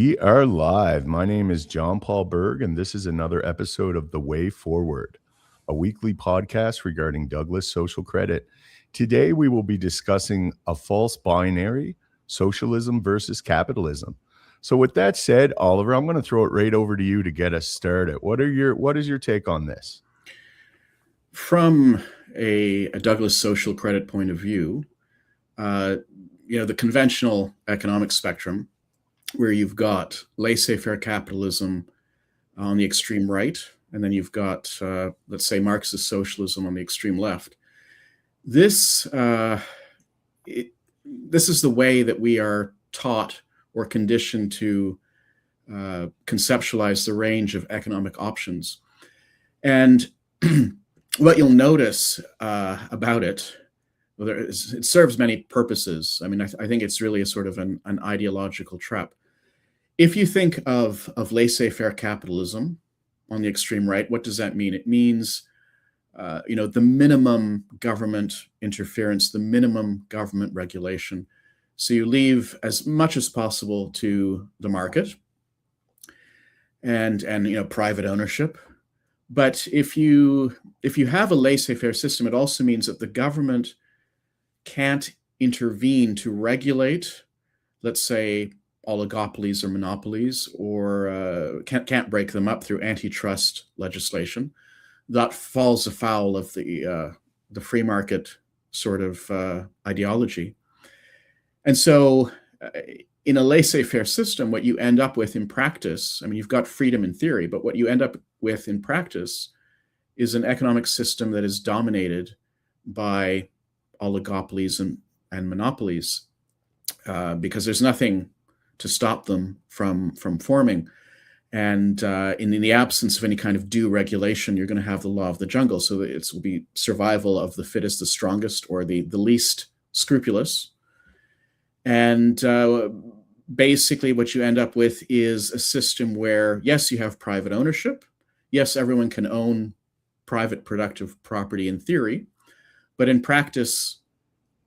We are live. My name is John Paul Berg, and this is another episode of The Way Forward, a weekly podcast regarding Douglas social credit. Today, we will be discussing a false binary, socialism versus capitalism. So, with that said, Oliver, I'm going to throw it right over to you to get us started. What is your take on this? From a Douglas social credit point of view, the conventional economic spectrum, where you've got laissez-faire capitalism on the extreme right, and then you've got, let's say, Marxist socialism on the extreme left. This is the way that we are taught or conditioned to conceptualize the range of economic options. And what you'll notice about it, it serves many purposes. I mean, I think it's really a sort of an ideological trap. If you think of laissez-faire capitalism on the extreme right, what does that mean? It means, the minimum government interference, the minimum government regulation. So you leave as much as possible to the market and private ownership. But if you have a laissez-faire system, it also means that the government can't intervene to regulate, let's say, oligopolies or monopolies, or can't break them up through antitrust legislation. That falls afoul of the free market sort of ideology. And so in a laissez-faire system, what you end up with in practice, I mean, you've got freedom in theory, but what you end up with in practice is an economic system that is dominated by oligopolies and monopolies, because there's nothing to stop them from forming. And in the absence of any kind of due regulation, you're going to have the law of the jungle. So it will be survival of the fittest, the strongest, or the least scrupulous. And basically what you end up with is a system where, yes, you have private ownership. Yes, everyone can own private productive property in theory. But in practice,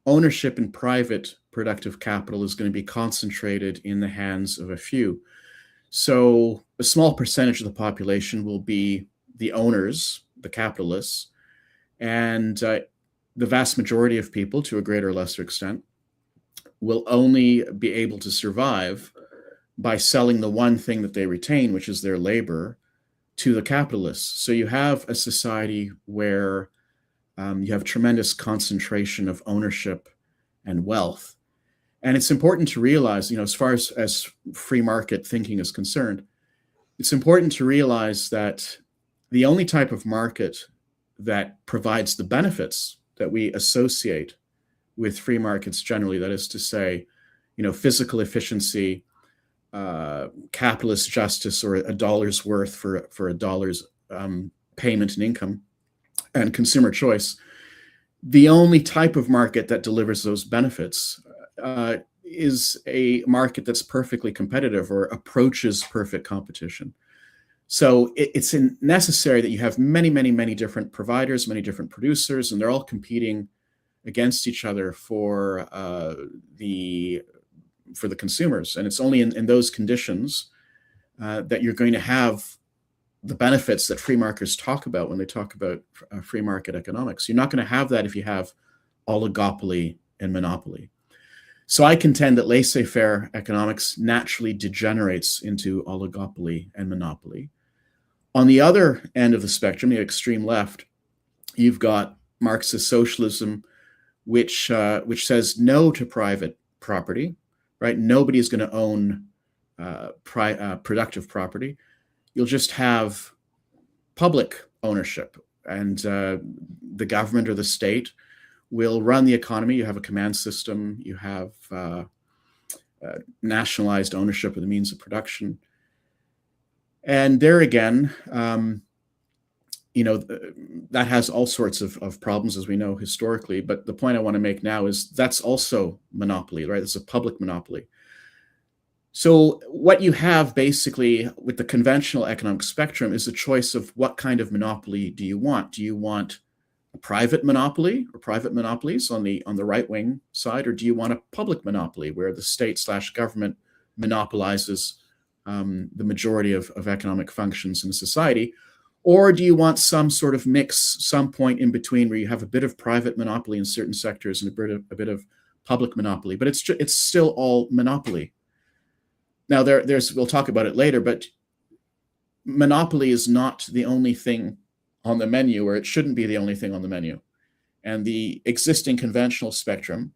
ownership in private productive capital is going to be concentrated in the hands of a few. So a small percentage of the population will be the owners, the capitalists, and the vast majority of people, to a greater or lesser extent, will only be able to survive by selling the one thing that they retain, which is their labor, to the capitalists. So you have a society where you have tremendous concentration of ownership and wealth. And it's important to realize, as far as free market thinking is concerned, it's important to realize that the only type of market that provides the benefits that we associate with free markets generally, that is to say, physical efficiency, capitalist justice, or a dollar's worth for a dollar's payment and income, and consumer choice, the only type of market that delivers those benefits is a market that's perfectly competitive or approaches perfect competition. So it's necessary that you have many, many, many different providers, many different producers, and they're all competing against each other for the consumers. And it's only in those conditions that you're going to have the benefits that free marketers talk about when they talk about free market economics. You're not going to have that if you have oligopoly and monopoly. So I contend that laissez-faire economics naturally degenerates into oligopoly and monopoly. On the other end of the spectrum, the extreme left, you've got Marxist socialism, which says no to private property, right? Nobody's going to own productive property. You'll just have public ownership, and the government or the state will run the economy. You have a command system. You have nationalized ownership of the means of production. And there again, that has all sorts of problems, as we know historically. But the point I want to make now is that's also monopoly, right? It's a public monopoly. So what you have basically with the conventional economic spectrum is a choice of what kind of monopoly do you want? Do you want a private monopoly or private monopolies on the right wing side, or do you want a public monopoly where the state/government monopolizes the majority of economic functions in society? Or do you want some sort of mix, some point in between where you have a bit of private monopoly in certain sectors and a bit of public monopoly, but it's still all monopoly? Now, we'll talk about it later, but monopoly is not the only thing on the menu, or it shouldn't be the only thing on the menu. And the existing conventional spectrum,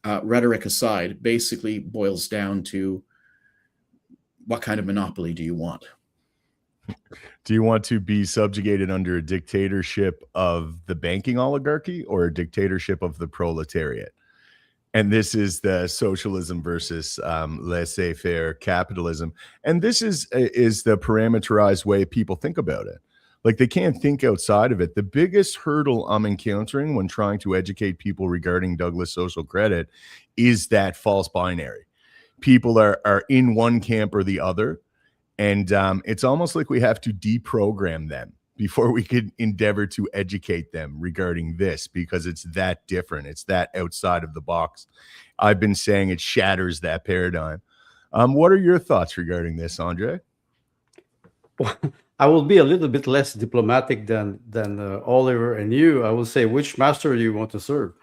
rhetoric aside, basically boils down to what kind of monopoly do you want? Do you want to be subjugated under a dictatorship of the banking oligarchy or a dictatorship of the proletariat? And this is the socialism versus laissez-faire capitalism. And this is the parameterized way people think about it. Like, they can't think outside of it. The biggest hurdle I'm encountering when trying to educate people regarding Douglas social credit is that false binary. People are in one camp or the other. And it's almost like we have to deprogram them before we could endeavor to educate them regarding this, because it's that different. It's that outside of the box. I've been saying it shatters that paradigm. What are your thoughts regarding this, Andre? Well, I will be a little bit less diplomatic than Oliver and you. I will say, which master do you want to serve?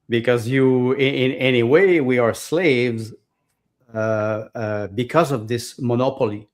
Because in any way, we are slaves because of this monopoly.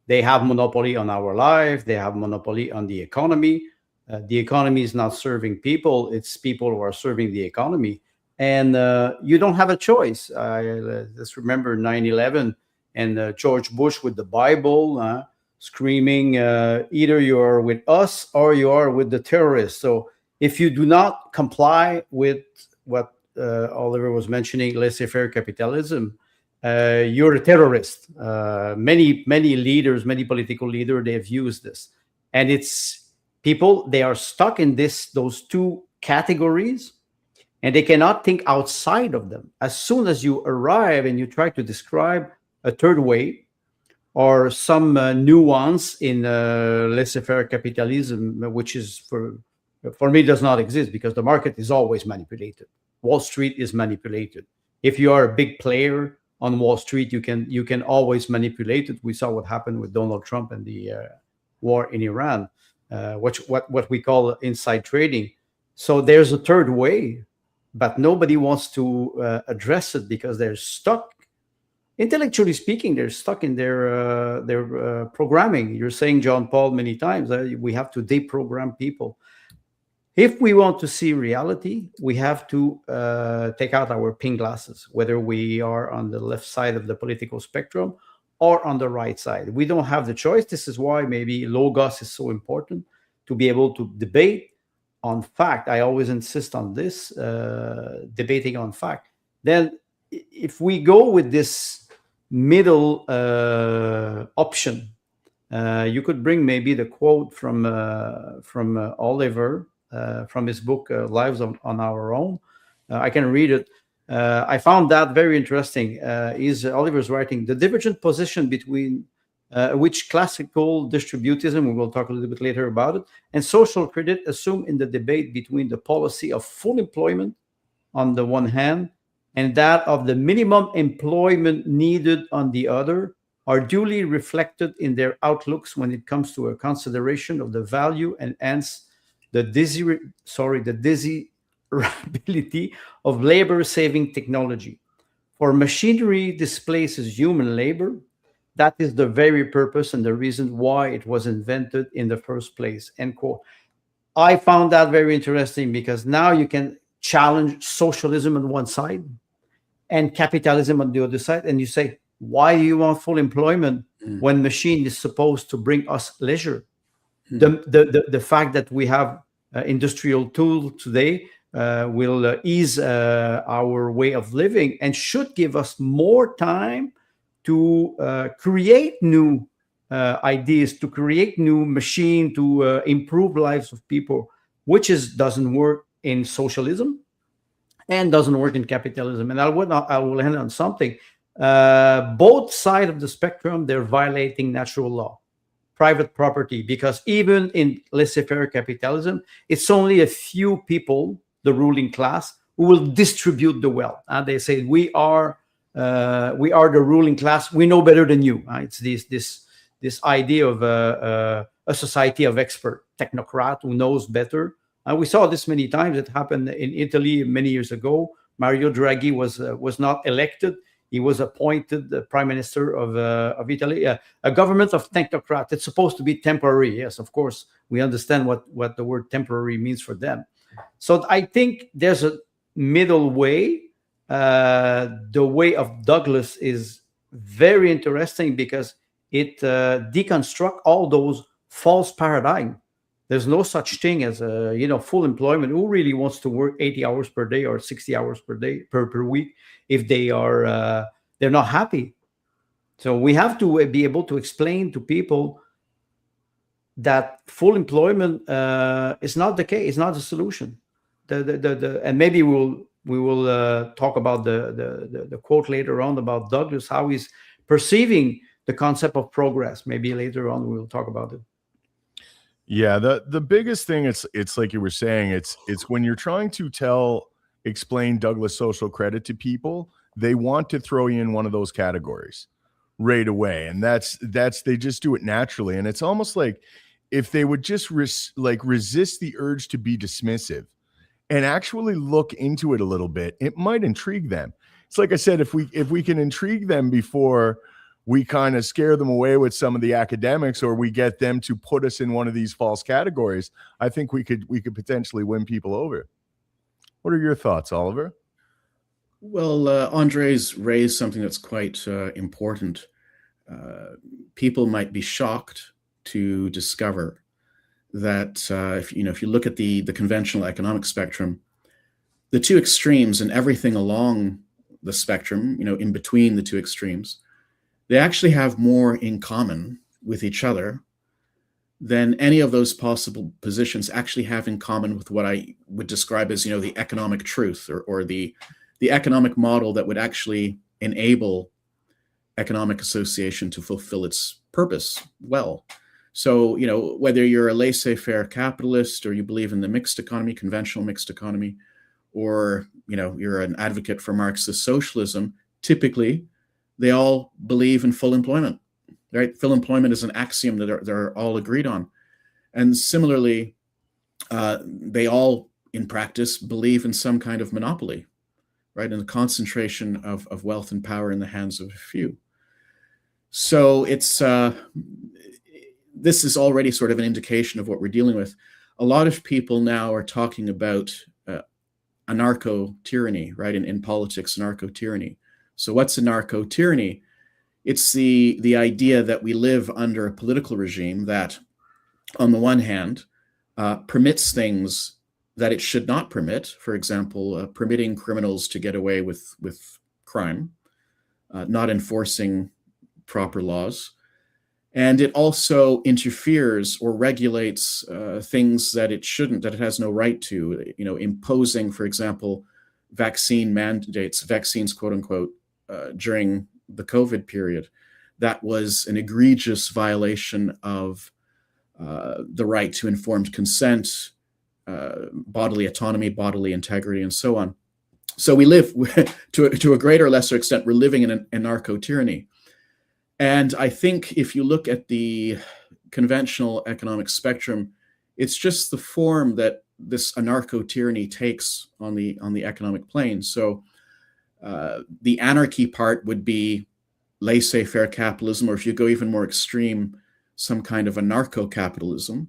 They have monopoly on our life. They have monopoly on the economy. The economy is not serving people. It's people who are serving the economy. And you don't have a choice. Let's remember 9/11 and George Bush with the Bible screaming, either you are with us or you are with the terrorists. So if you do not comply with what Oliver was mentioning, laissez-faire capitalism, you're a terrorist. Many leaders, many political leaders, they have used this. And it's people, they are stuck in those two categories, and they cannot think outside of them. As soon as you arrive and you try to describe a third way or some nuance in laissez-faire capitalism, which is for me does not exist, because the market is always manipulated. Wall Street is manipulated. If you are a big player on Wall Street, you can always manipulate it. We saw what happened with Donald Trump and the war in Iran, what we call inside trading. So there's a third way, but nobody wants to address it because they're stuck. Intellectually speaking, they're stuck in their programming. You're saying, John Paul, many times we have to deprogram people. If we want to see reality, we have to take out our pink glasses, whether we are on the left side of the political spectrum or on the right side. We don't have the choice. This is why maybe Logos is so important, to be able to debate on fact. I always insist on this, debating on fact. Then if we go with this middle option, you could bring maybe the quote from Oliver, from his book, Lives on Our Own. I can read it. I found that very interesting. Oliver's writing, the divergent position between which classical distributism, we will talk a little bit later about it, and social credit assume in the debate between the policy of full employment on the one hand and that of the minimum employment needed on the other, are duly reflected in their outlooks when it comes to a consideration of the value and hence the desirability of labor-saving technology. For machinery displaces human labor. That is the very purpose and the reason why it was invented in the first place, end quote. I found that very interesting, because now you can challenge socialism on one side and capitalism on the other side, and you say, why do you want full employment when machine is supposed to bring us leisure? The fact that we have industrial tools today will ease our way of living and should give us more time to create new ideas, to create new machine, to improve lives of people, which doesn't work in socialism and doesn't work in capitalism. And I will end on something. Both sides of the spectrum, they're violating natural law, private property, because even in laissez-faire capitalism, it's only a few people, the ruling class, who will distribute the wealth. They say we are We are the ruling class. We know better than you. It's this idea of a society of expert technocrat who knows better. We saw this many times. It happened in Italy many years ago. Mario Draghi was not elected. He was appointed the prime minister of Italy, a government of technocrats. It's supposed to be temporary. Yes, of course, we understand what the word temporary means for them. So I think there's a middle way. The way of Douglas is very interesting because it deconstructs all those false paradigms. There's no such thing as full employment. Who really wants to work 80 hours per day or 60 hours per day per week if they're not happy? So we have to be able to explain to people that full employment is not the case. It's not the solution. And maybe we will talk about the quote later on about Douglas, how he's perceiving the concept of progress. Maybe later on we'll talk about it. Yeah, the biggest thing, it's like you were saying, it's when you're trying to explain Douglas social credit to people, they want to throw you in one of those categories right away, and that's they just do it naturally, and it's almost like if they would just resist the urge to be dismissive and actually look into it a little bit, it might intrigue them. It's like I said, if we can intrigue them before we kind of scare them away with some of the academics, or we get them to put us in one of these false categories, I think we could potentially win people over. What are your thoughts, Oliver? Well, Andre's raised something that's quite important. People might be shocked to discover that if you look at the conventional economic spectrum, the two extremes and everything along the spectrum, in between the two extremes, they actually have more in common with each other than any of those possible positions actually have in common with what I would describe as, the economic truth or the economic model that would actually enable economic association to fulfill its purpose well. So, whether you're a laissez-faire capitalist or you believe in the mixed economy, conventional mixed economy, or, you're an advocate for Marxist socialism, typically they all believe in full employment, right? Full employment is an axiom that they're all agreed on. And similarly, they all, in practice, believe in some kind of monopoly, right? And the concentration of wealth and power in the hands of a few. So this is already sort of an indication of what we're dealing with. A lot of people now are talking about anarcho-tyranny, right? In politics, anarcho-tyranny. So what's anarcho-tyranny? It's the idea that we live under a political regime that, on the one hand, permits things that it should not permit. For example, permitting criminals to get away with crime, not enforcing proper laws. And it also interferes or regulates things that it shouldn't, that it has no right to, imposing, for example, vaccine mandates, vaccines, quote unquote, during the COVID period. That was an egregious violation of the right to informed consent, bodily autonomy, bodily integrity, and so on. So we live, to a greater or lesser extent, we're living in an anarcho-tyranny. And I think if you look at the conventional economic spectrum, it's just the form that this anarcho-tyranny takes on the economic plane. So the anarchy part would be laissez-faire capitalism, or if you go even more extreme, some kind of anarcho-capitalism,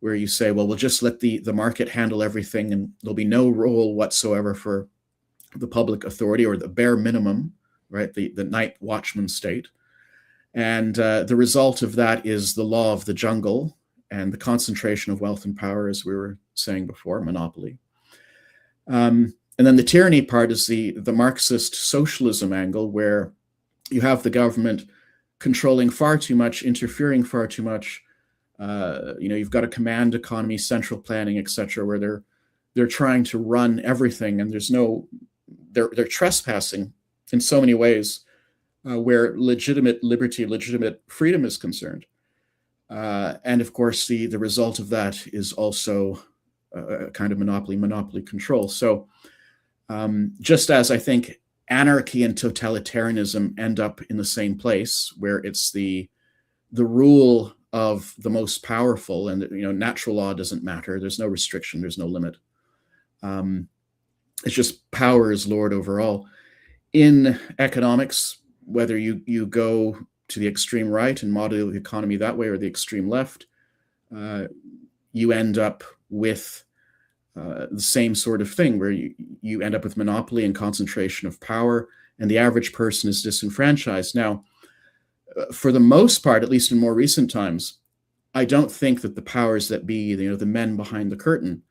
where you say, well, we'll just let the market handle everything and there'll be no role whatsoever for the public authority, or the bare minimum, right? The night watchman state. And the result of that is the law of the jungle and the concentration of wealth and power, as we were saying before, monopoly. And then the tyranny part is the Marxist socialism angle, where you have the government controlling far too much, interfering far too much. You've got a command economy, central planning, etc., where they're trying to run everything, and they're trespassing in so many ways. Where legitimate liberty, legitimate freedom is concerned. And of course, the result of that is also a kind of monopoly control. So just as I think anarchy and totalitarianism end up in the same place, where it's the rule of the most powerful, and natural law doesn't matter. There's no restriction. There's no limit. It's just power is lord over all. In economics, whether you go to the extreme right and model the economy that way, or the extreme left, you end up with the same sort of thing, where you end up with monopoly and concentration of power, and the average person is disenfranchised. Now, for the most part, at least in more recent times, I don't think that the powers that be, the men behind the curtain,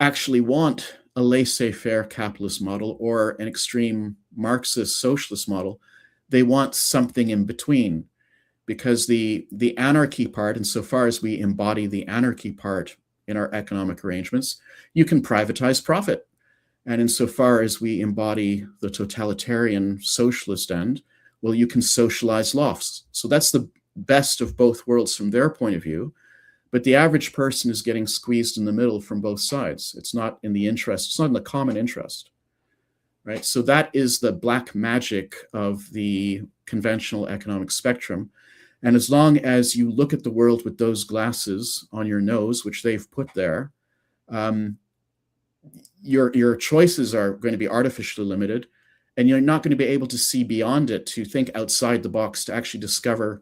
actually want a laissez-faire capitalist model or an extreme Marxist socialist model. They want something in between, because the anarchy part, insofar as we embody the anarchy part in our economic arrangements, you can privatize profit. And insofar as we embody the totalitarian socialist end, well, you can socialize loss. So that's the best of both worlds from their point of view. But the average person is getting squeezed in the middle from both sides. It's not in the interest. It's not in the common interest, right? So that is the black magic of the conventional economic spectrum. And as long as you look at the world with those glasses on your nose, which they've put there, your choices are going to be artificially limited, and you're not going to be able to see beyond it, to think outside the box, to actually discover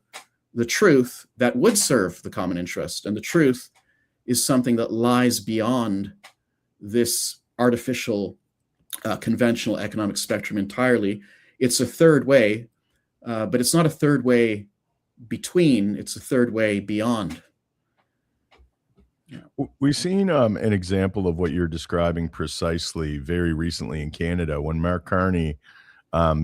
the truth that would serve the common interest. And the truth is something that lies beyond this artificial conventional economic spectrum entirely. It's a third way, but it's not a third way between, it's a third way beyond. We've seen an example of what you're describing precisely very recently in Canada, when Mark Carney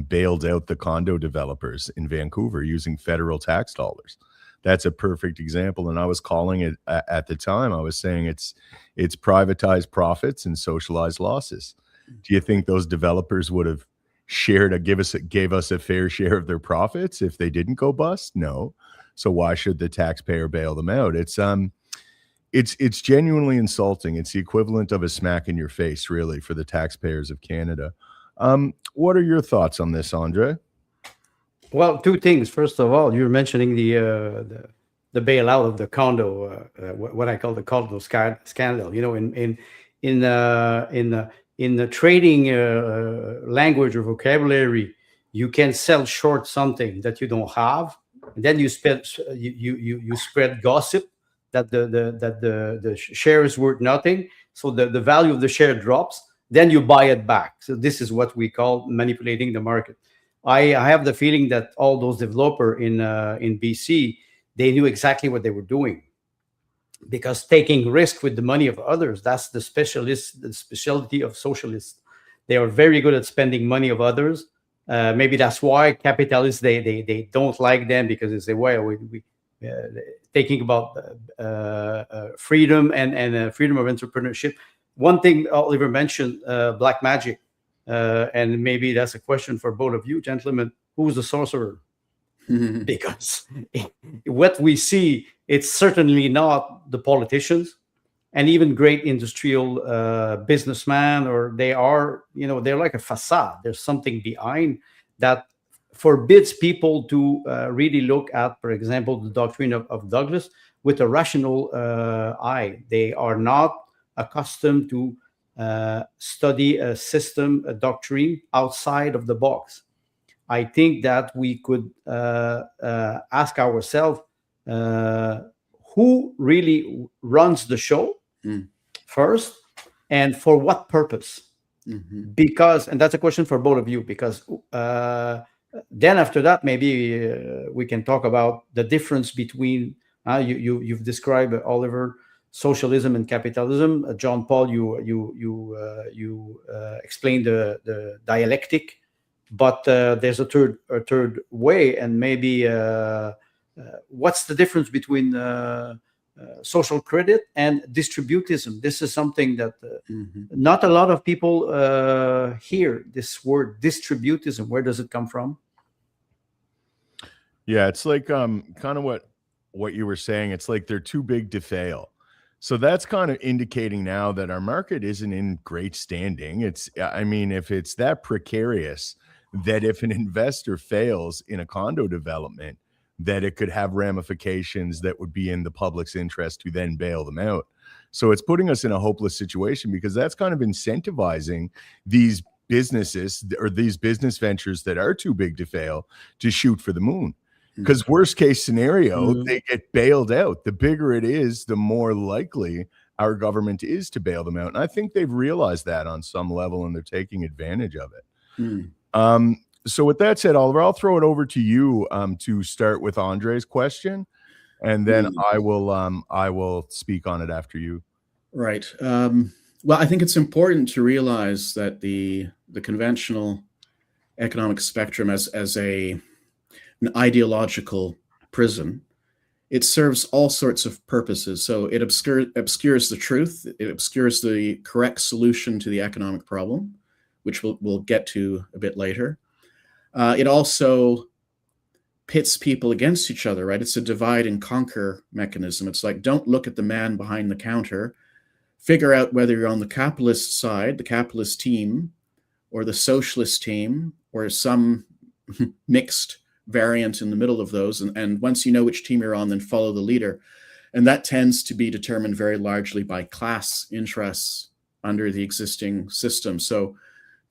bailed out the condo developers in Vancouver using federal tax dollars. That's a perfect example. And I was calling it at the time, I was saying it's privatized profits and socialized losses. Do you think those developers would have gave us a fair share of their profits if they didn't go bust? No. So why should the taxpayer bail them out? It's genuinely insulting. It's the equivalent of a smack in your face, really, for the taxpayers of Canada. What are your thoughts on this, Andre? Well, two things. First of all, you're mentioning the bailout of the condo, what I call the condo scandal. In the trading language or vocabulary, you can sell short something that you don't have, and then you spread gossip that the share is worth nothing, so the value of the share drops. Then you buy it back. So this is what we call manipulating the market. I have the feeling that all those developers in BC, they knew exactly what they were doing, because taking risk with the money of others, that's the specialty of socialists. They are very good at spending money of others. Maybe that's why capitalists, they don't like them, because they say, well, we thinking about freedom and freedom of entrepreneurship. One thing Oliver mentioned, black magic, and maybe that's a question for both of you, gentlemen. Who's the sorcerer? Because what we see, it's certainly not the politicians, and even great industrial businessmen, or they're like a facade. There's something behind that forbids people to really look at, for example, the doctrine of Douglas with a rational eye. They are not accustomed to study a system, a doctrine outside of the box. I think that we could ask ourselves, who really runs the show first, and for what purpose? Because, and that's a question for both of you, because then after that, maybe we can talk about the difference between, you've described, Oliver, socialism and capitalism. John Paul, you explained the dialectic, but there's a third way, and maybe what's the difference between social credit and distributism? This is something that not a lot of people hear, this word distributism. Where does it come from? Yeah, it's like kind of what you were saying. It's like they're too big to fail. So that's kind of indicating now that our market isn't in great standing. If it's that precarious that if an investor fails in a condo development, that it could have ramifications that would be in the public's interest to then bail them out. So it's putting us in a hopeless situation, because that's kind of incentivizing these businesses or these business ventures that are too big to fail to shoot for the moon. Because worst case scenario, they get bailed out. The bigger it is, the more likely our government is to bail them out. And I think they've realized that on some level, and they're taking advantage of it. So with that said, Oliver, I'll throw it over to you to start with Andre's question, and then I will speak on it after you. Right. Well, I think it's important to realize that the conventional economic spectrum as an ideological prison, it serves all sorts of purposes. So it obscures the truth. It obscures the correct solution to the economic problem, which we'll get to a bit later. It also pits people against each other, right? It's a divide and conquer mechanism. It's like, don't look at the man behind the counter. Figure out whether you're on the capitalist side, the capitalist team, or the socialist team, or some mixed variant in the middle of those. And once you know which team you're on, then follow the leader. And that tends to be determined very largely by class interests under the existing system. So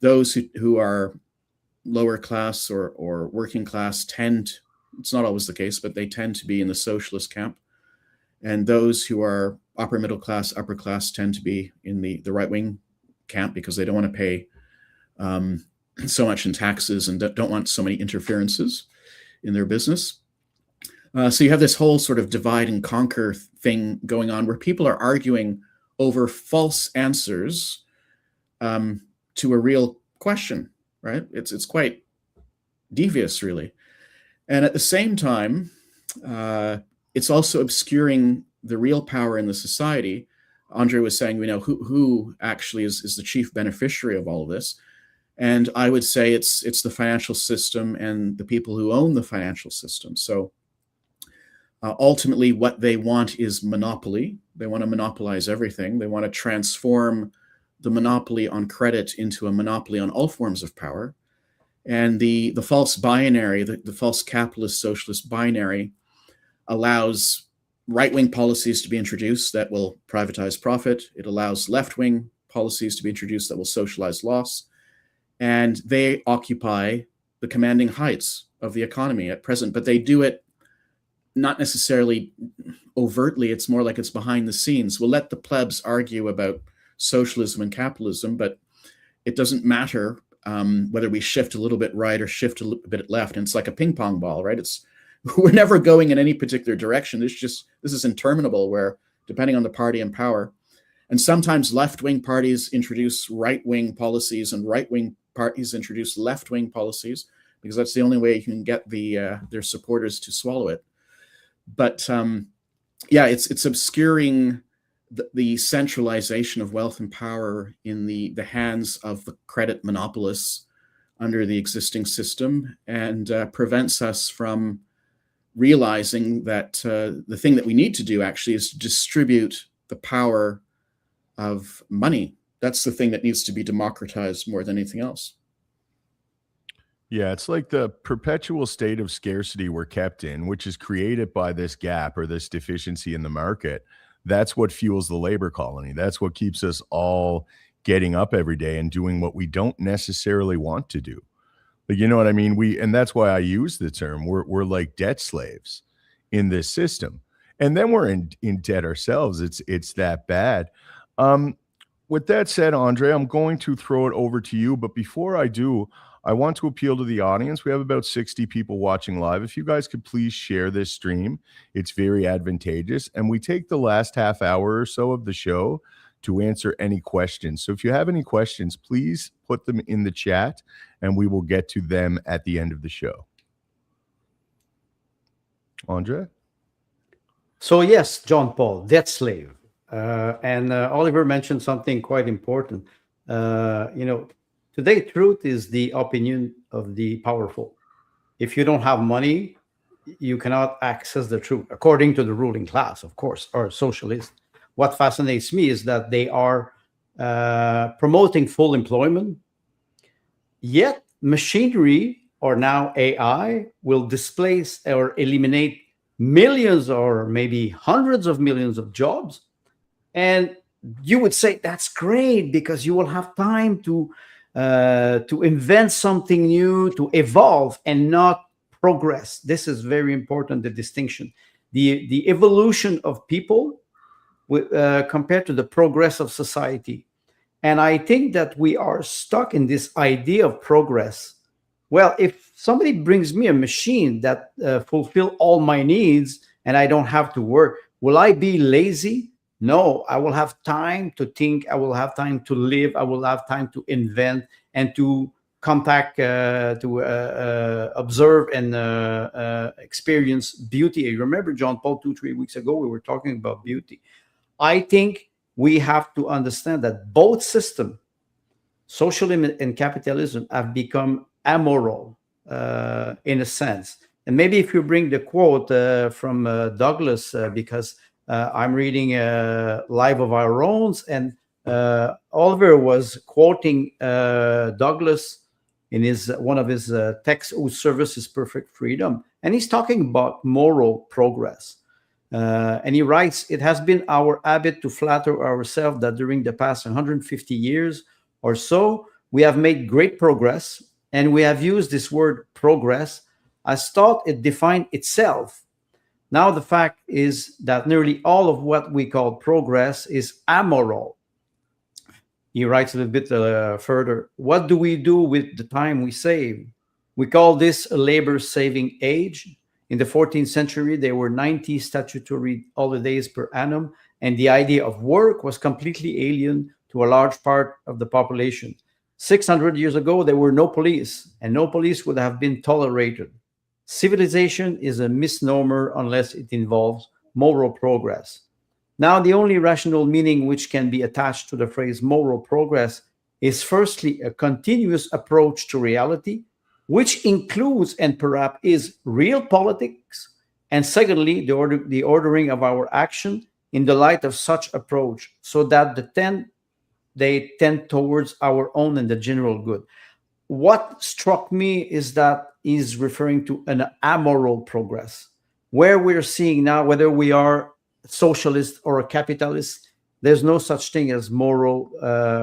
those who are lower class or working class it's not always the case, but they tend to be in the socialist camp. And those who are upper middle class, upper class tend to be in the right-wing camp, because they don't want to pay so much in taxes and don't want so many interferences in their business. So you have this whole sort of divide and conquer thing going on, where people are arguing over false answers to a real question, right? It's quite devious, really. And at the same time, it's also obscuring the real power in the society. Andre was saying, who actually is the chief beneficiary of all of this? And I would say it's the financial system and the people who own the financial system. So ultimately, what they want is monopoly. They want to monopolize everything. They want to transform the monopoly on credit into a monopoly on all forms of power. And the false binary, the false capitalist socialist binary, allows right-wing policies to be introduced that will privatize profit. It allows left-wing policies to be introduced that will socialize loss. And they occupy the commanding heights of the economy at present, but they do it not necessarily overtly. It's more like it's behind the scenes. We'll let the plebs argue about socialism and capitalism, but it doesn't matter whether we shift a little bit right or shift a little bit left. And it's like a ping pong ball, right? We're never going in any particular direction. This is interminable, where depending on the party in power, and sometimes left-wing parties introduce right-wing policies and right-wing parties introduce left-wing policies, because that's the only way you can get their supporters to swallow it. But it's obscuring the centralization of wealth and power in the hands of the credit monopolists under the existing system, and prevents us from realizing that the thing that we need to do actually is to distribute the power of money. That's the thing that needs to be democratized more than anything else. Yeah, it's like the perpetual state of scarcity we're kept in, which is created by this gap or this deficiency in the market. That's what fuels the labor colony. That's what keeps us all getting up every day and doing what we don't necessarily want to do. But you know what I mean? And that's why I use the term, we're like debt slaves in this system. And then we're in debt ourselves. It's that bad. With that said, Andre, I'm going to throw it over to you. But before I do, I want to appeal to the audience. We have about 60 people watching live. If you guys could please share this stream, it's very advantageous. And we take the last half hour or so of the show to answer any questions. So if you have any questions, please put them in the chat and we will get to them at the end of the show. Andre? So yes, John Paul, debt slave. And Oliver mentioned something quite important. Today, truth is the opinion of the powerful. If you don't have money, you cannot access the truth, according to the ruling class, of course, or socialists. What fascinates me is that they are promoting full employment, yet machinery, or now AI, will displace or eliminate millions or maybe hundreds of millions of jobs. And you would say that's great because you will have time to invent something new, to evolve and not progress. This is very important, the distinction. The evolution of people compared to the progress of society. And I think that we are stuck in this idea of progress. Well, if somebody brings me a machine that fulfill all my needs and I don't have to work, will I be lazy? No, I will have time to think. I will have time to live. I will have time to invent and to contact, to observe and experience beauty. You remember, John Paul, 2-3 weeks ago, we were talking about beauty. I think we have to understand that both systems, socialism and capitalism, have become amoral in a sense. And maybe if you bring the quote from Douglas, because I'm reading Life of Our Owns, and Oliver was quoting Douglas in one of his texts, "Whose service is perfect freedom," and he's talking about moral progress. And he writes, "It has been our habit to flatter ourselves that during the past 150 years or so, we have made great progress, and we have used this word progress as thought it defined itself. Now the fact is that nearly all of what we call progress is amoral." He writes a little bit further, "What do we do with the time we save? We call this a labor-saving age. In the 14th century, there were 90 statutory holidays per annum, and the idea of work was completely alien to a large part of the population. 600 years ago, there were no police, and no police would have been tolerated. Civilization is a misnomer unless it involves moral progress. Now, the only rational meaning which can be attached to the phrase moral progress is firstly a continuous approach to reality, which includes and perhaps is real politics, and secondly, the ordering of our action in the light of such approach, so that they tend towards our own and the general good." What struck me is that he's referring to an amoral progress, where we're seeing now, whether we are socialist or a capitalist, there's no such thing as moral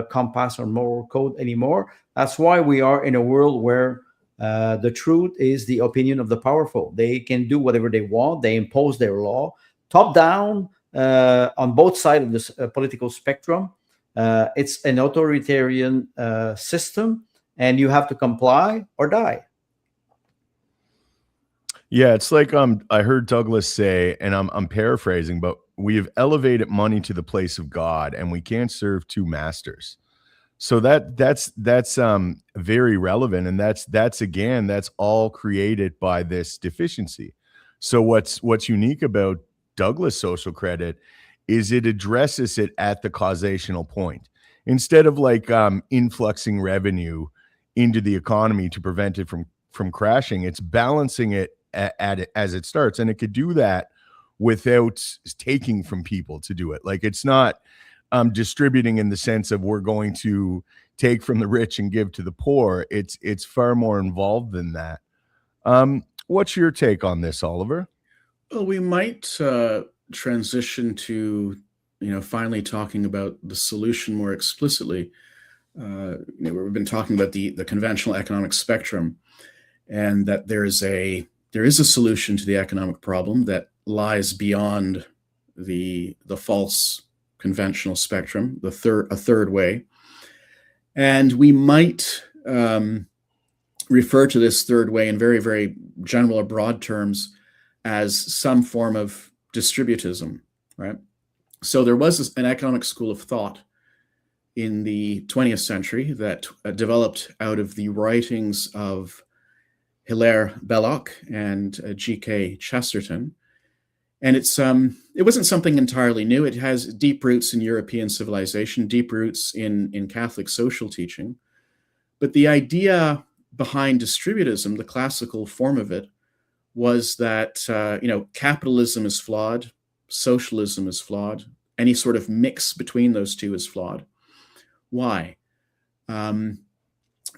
compass or moral code anymore. That's why we are in a world where the truth is the opinion of the powerful. They can do whatever they want. They impose their law top down on both sides of this political spectrum. It's an authoritarian system, and you have to comply or die. Yeah, it's like I heard Douglas say, and I'm paraphrasing, but we have elevated money to the place of God, and we can't serve two masters. So that's very relevant, and that's all created by this deficiency. So what's unique about Douglas social credit is it addresses it at the causational point instead of like influxing revenue into the economy to prevent it from crashing. It's balancing it at it as it starts, and it could do that without taking from people to do it. Like it's not distributing in the sense of we're going to take from the rich and give to the poor. It's far more involved than that. What's your take on this, Oliver? Well, we might transition to, finally talking about the solution more explicitly. We've been talking about the conventional economic spectrum, and that there is a solution to the economic problem that lies beyond the false conventional spectrum, a third way. And we might refer to this third way in very, very general or broad terms as some form of distributism, right? So there was an economic school of thought in the 20th century that developed out of the writings of Hilaire Belloc and G.K. Chesterton. And it wasn't something entirely new. It has deep roots in European civilization, deep roots in Catholic social teaching. But the idea behind distributism, the classical form of it, was that capitalism is flawed, socialism is flawed, any sort of mix between those two is flawed. Why?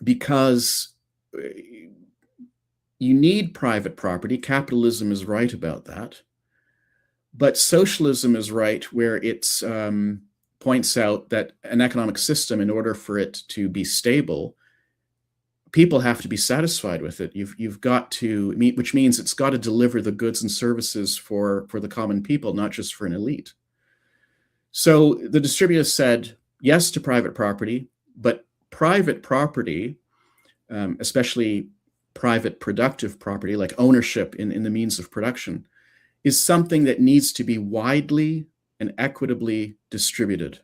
Because you need private property. Capitalism is right about that. But socialism is right where it points out that an economic system, in order for it to be stable, people have to be satisfied with it. You've got to meet, which means it's got to deliver the goods and services for the common people, not just for an elite. So the distributors said yes to private property, but private property, especially private productive property, like ownership in the means of production, is something that needs to be widely and equitably distributed,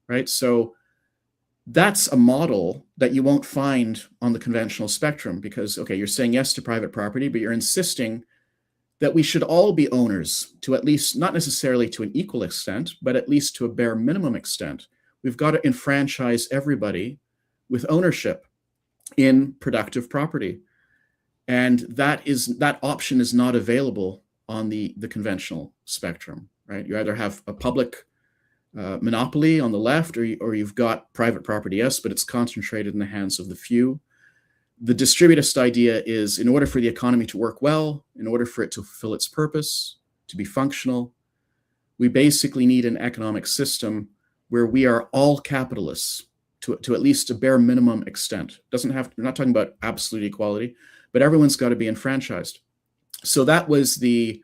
right? So that's a model that you won't find on the conventional spectrum because, okay, you're saying yes to private property, but you're insisting that we should all be owners to at least, not necessarily to an equal extent, but at least to a bare minimum extent. We've got to enfranchise everybody with ownership in productive property. And that option is not available on the conventional spectrum, right? You either have a public monopoly on the left, or you've got private property, yes, but it's concentrated in the hands of the few. The distributist idea is, in order for the economy to work well, in order for it to fulfill its purpose, to be functional, we basically need an economic system where we are all capitalists to at least a bare minimum extent. We're not talking about absolute equality, but everyone's got to be enfranchised. So that was the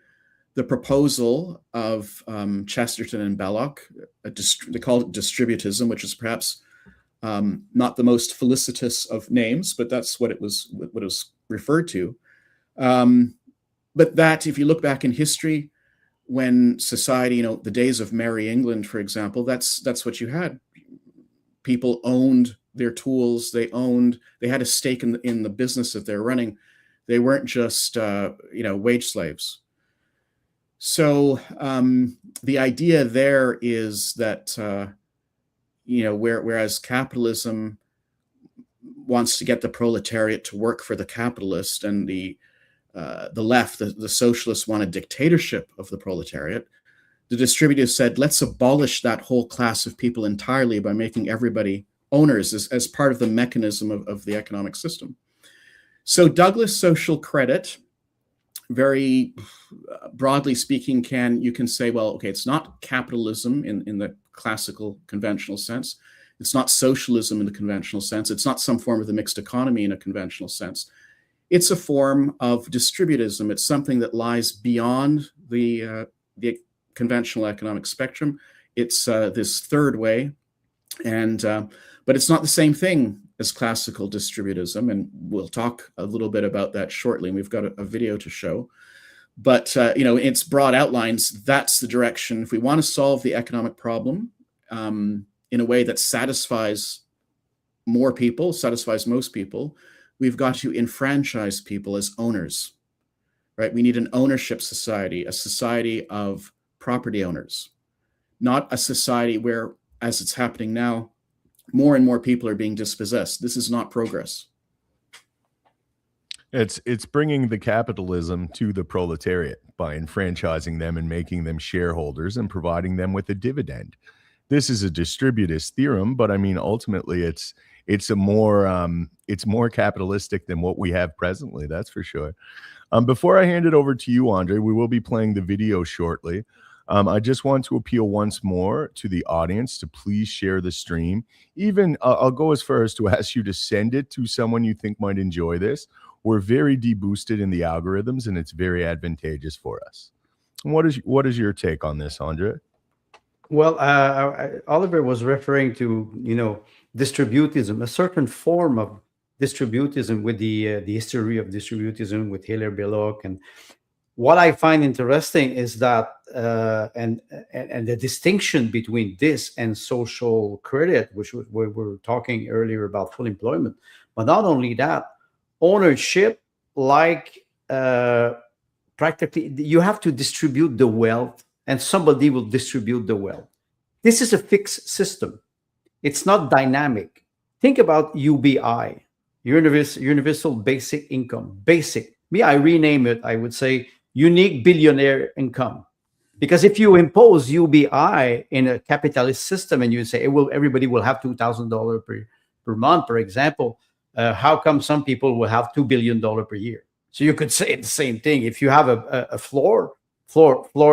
proposal of Chesterton and Belloc. They called it distributism, which is perhaps not the most felicitous of names, but that's what it was referred to. But that, if you look back in history, when society, the days of Merry England, for example, that's what you had. People owned their tools. They had a stake in the business that they're running. They weren't just wage slaves. So the idea there is that whereas capitalism wants to get the proletariat to work for the capitalist, and the left, the socialists, want a dictatorship of the proletariat, the distributors said, let's abolish that whole class of people entirely by making everybody owners as part of the mechanism of the economic system. So Douglas social credit, very broadly speaking, you can say, well, okay, it's not capitalism in the classical conventional sense. It's not socialism in the conventional sense. It's not some form of the mixed economy in a conventional sense. It's a form of distributism. It's something that lies beyond the conventional economic spectrum. It's this third way, but it's not the same thing as classical distributism, and we'll talk a little bit about that shortly. And we've got a video to show. But in its broad outlines, that's the direction. If we want to solve the economic problem in a way that satisfies more people, satisfies most people, we've got to enfranchise people as owners, right? We need an ownership society, a society of property owners, not a society where, as it's happening now, more and more people are being dispossessed. This is not progress. It's bringing the capitalism to the proletariat by enfranchising them and making them shareholders and providing them with a dividend. This is a distributist theorem, but I mean, ultimately, it's more capitalistic than what we have presently. That's for sure. Before I hand it over to you, Andre, we will be playing the video shortly. I just want to appeal once more to the audience to please share the stream. Even I'll go as far as to ask you to send it to someone you think might enjoy this. We're very deboosted in the algorithms, and it's very advantageous for us. What is your take on this, Andre? Well, Oliver was referring to distributism, a certain form of distributism, with the history of distributism with Hilaire Belloc. And what I find interesting is that and the distinction between this and social credit, which we were talking earlier about full employment, but not only that, ownership, practically you have to distribute the wealth, and somebody will distribute the wealth. This is a fixed system. It's not dynamic. Think about UBI, Universal Basic Income. Basic. I rename it, I would say, unique billionaire income. Because if you impose UBI in a capitalist system and you say everybody will have $2,000 per month, for example, how come some people will have $2 billion per year? So you could say the same thing. If you have a floor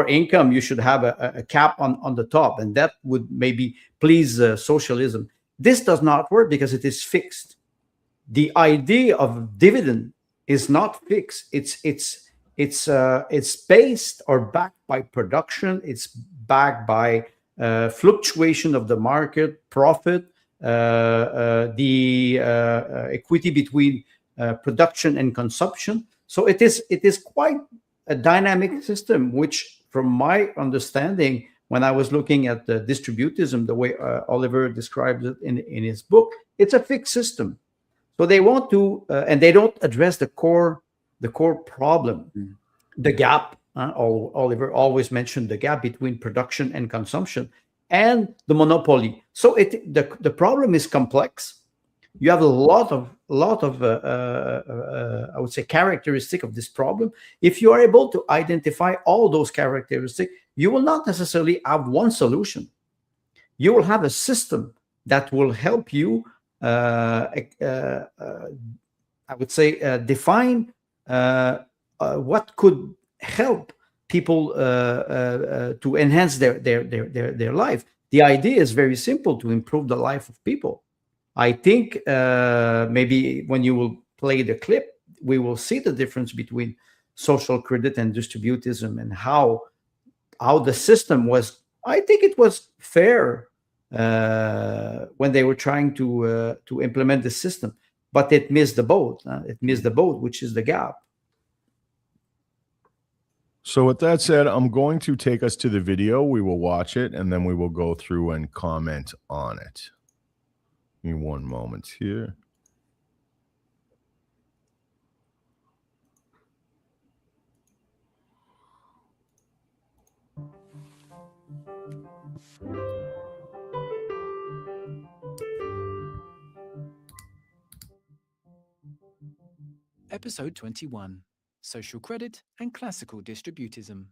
income, you should have a cap on the top, and that would maybe please socialism. This does not work because it is fixed. The idea of dividend is not fixed. It's based or backed by production. It's backed by fluctuation of the market, profit, the equity between production and consumption. So it is quite a dynamic system, which, from my understanding, when I was looking at the distributism, the way Oliver describes it in his book, it's a fixed system. So they want to, and they don't address the core problem, the gap. Oliver always mentioned the gap between production and consumption, and the monopoly. So the problem is complex. You have a lot of I would say characteristic of this problem. If you are able to identify all those characteristics, you will not necessarily have one solution. You will have a system that will help you I would say define what could help people to enhance their life. The idea is very simple: to improve the life of people. I think maybe when you will play the clip, we will see the difference between social credit and distributism, and how the system was. I think it was fair when they were trying to implement the system, but it missed the boat. It missed the boat, which is the gap. So with that said, I'm going to take us to the video. We will watch it, and then we will go through and comment on it. Give me one moment here. Episode 21: Social Credit and Classical Distributism.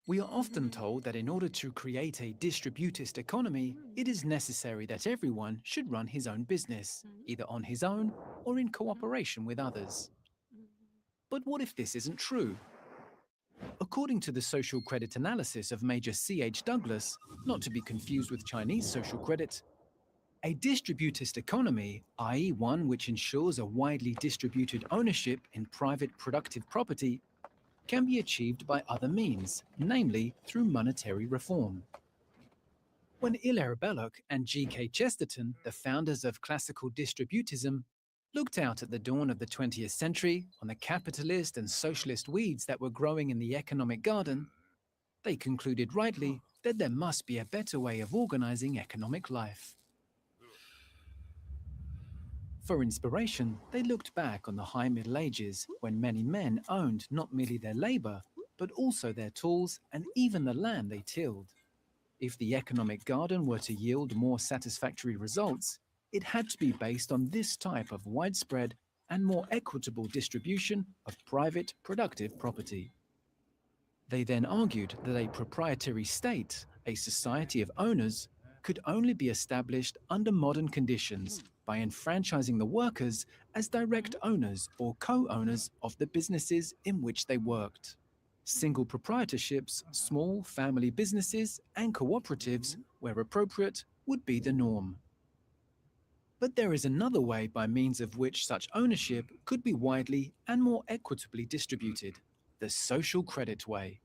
We are often told that in order to create a distributist economy, it is necessary that everyone should run his own business, either on his own or in cooperation with others. But what if this isn't true? According to the social credit analysis of Major C.H. Douglas, not to be confused with Chinese social credit, a distributist economy, i.e. one which ensures a widely distributed ownership in private productive property, can be achieved by other means, namely through monetary reform. When Hilaire Belloc and G.K. Chesterton, the founders of classical distributism, looked out at the dawn of the 20th century on the capitalist and socialist weeds that were growing in the economic garden, they concluded rightly that there must be a better way of organizing economic life. For inspiration, they looked back on the High Middle Ages, when many men owned not merely their labor, but also their tools and even the land they tilled. If the economic garden were to yield more satisfactory results, it had to be based on this type of widespread and more equitable distribution of private productive property. They then argued that a proprietary state, a society of owners, could only be established under modern conditions by enfranchising the workers as direct owners or co-owners of the businesses in which they worked. Single proprietorships, small family businesses, and cooperatives, where appropriate, would be the norm. But there is another way by means of which such ownership could be widely and more equitably distributed: the social credit way.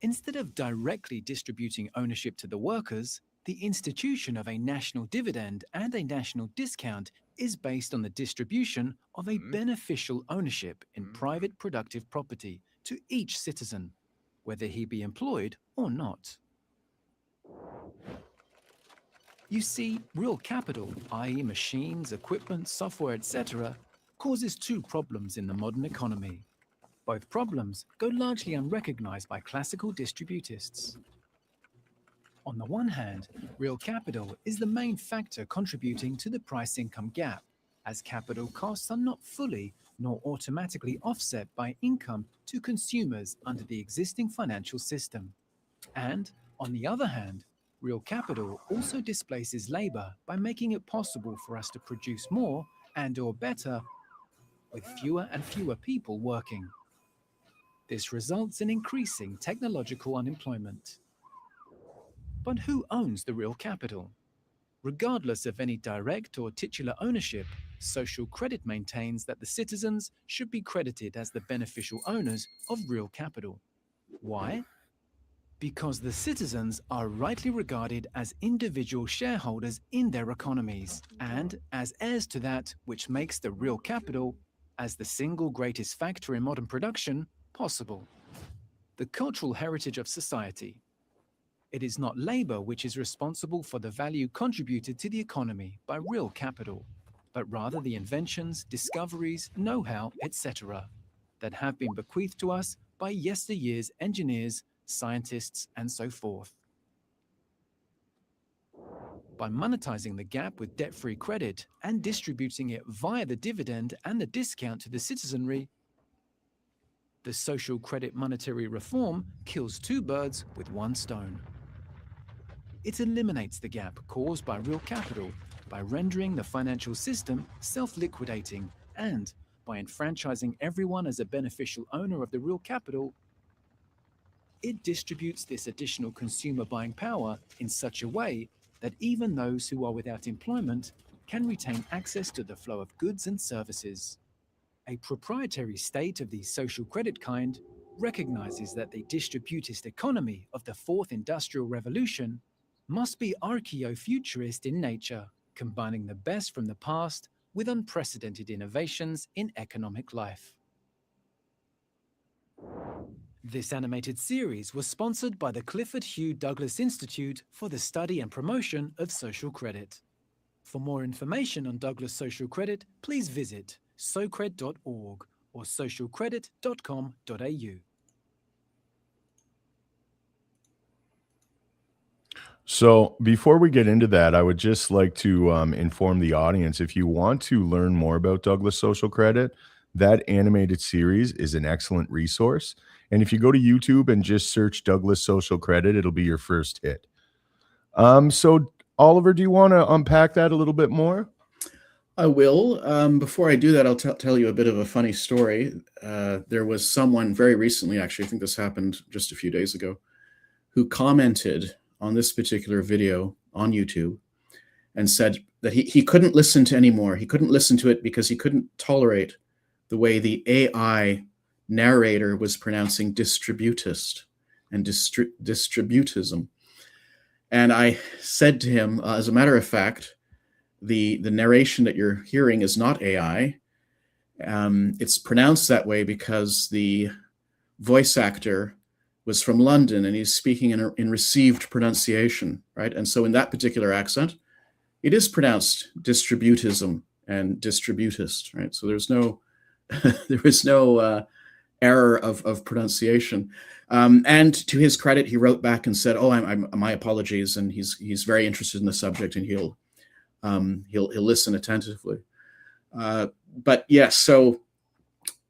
Instead of directly distributing ownership to the workers, the institution of a national dividend and a national discount is based on the distribution of a beneficial ownership in private productive property to each citizen, whether he be employed or not. You see, real capital, i.e. machines, equipment, software, etc., causes two problems in the modern economy. Both problems go largely unrecognized by classical distributists. On the one hand, real capital is the main factor contributing to the price-income gap, as capital costs are not fully nor automatically offset by income to consumers under the existing financial system. And, on the other hand, real capital also displaces labor by making it possible for us to produce more and/or better, with fewer and fewer people working. This results in increasing technological unemployment. But who owns the real capital? Regardless of any direct or titular ownership, social credit maintains that the citizens should be credited as the beneficial owners of real capital. Why? Because the citizens are rightly regarded as individual shareholders in their economies and as heirs to that which makes the real capital, as the single greatest factor in modern production, possible. The cultural heritage of society. It is not labor which is responsible for the value contributed to the economy by real capital, but rather the inventions, discoveries, know-how, etc., that have been bequeathed to us by yesteryear's engineers, scientists, and so forth. By monetizing the gap with debt-free credit and distributing it via the dividend and the discount to the citizenry, the social credit monetary reform kills two birds with one stone. It eliminates the gap caused by real capital by rendering the financial system self-liquidating, and by enfranchising everyone as a beneficial owner of the real capital, it distributes this additional consumer buying power in such a way that even those who are without employment can retain access to the flow of goods and services. A proprietary state of the social credit kind recognizes that the distributist economy of the Fourth Industrial Revolution must be archaeo-futurist in nature, combining the best from the past with unprecedented innovations in economic life. This animated series was sponsored by the Clifford Hugh Douglas Institute for the Study and Promotion of Social Credit. For more information on Douglas Social Credit, please visit socred.org or socialcredit.com.au. So before we get into that, I would just like to inform the audience, if you want to learn more about Douglas Social Credit, that animated series is an excellent resource. And if you go to YouTube and just search Douglas Social Credit, it'll be your first hit. So Oliver, do you want to unpack that a little bit more? I will. Before I do that, I'll tell you a bit of a funny story. There was someone very recently, actually, I think this happened just a few days ago, who commented on this particular video on YouTube and said that he couldn't listen to anymore. He couldn't listen to it because he couldn't tolerate the way the AI narrator was pronouncing distributist and distributism. And I said to him, as a matter of fact, the narration that you're hearing is not AI. It's pronounced that way because the voice actor was from London and he's speaking in received pronunciation, right? And so in that particular accent, it is pronounced distributism and distributist, right? So there's no there is no error of pronunciation. And to his credit, he wrote back and said, "Oh, my apologies," and he's very interested in the subject and he'll listen attentively. But yes, so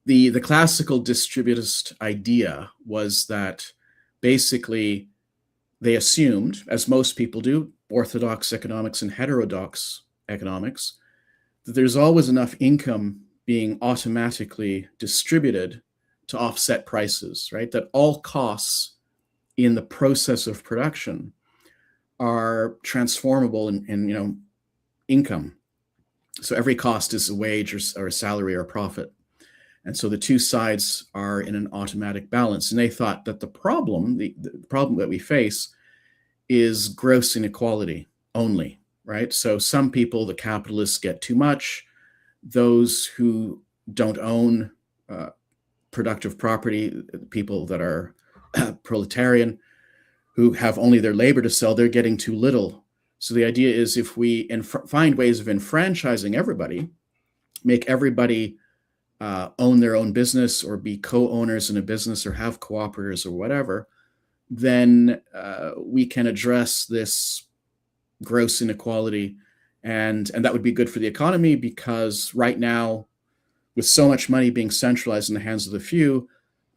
the classical distributist idea was that basically they assumed, as most people do, orthodox economics and heterodox economics, that there's always enough income being automatically distributed to offset prices, right? That all costs in the process of production are transformable in income. So every cost is a wage or a salary or a profit. And so the two sides are in an automatic balance. And they thought that the problem that we face is gross inequality only, right? So some people, the capitalists, get too much. Those who don't own productive property, people that are proletarian, who have only their labor to sell, they're getting too little. So the idea is if we find ways of enfranchising everybody, make everybody own their own business or be co-owners in a business or have cooperators or whatever, then we can address this gross inequality. And that would be good for the economy, because right now, with so much money being centralized in the hands of the few,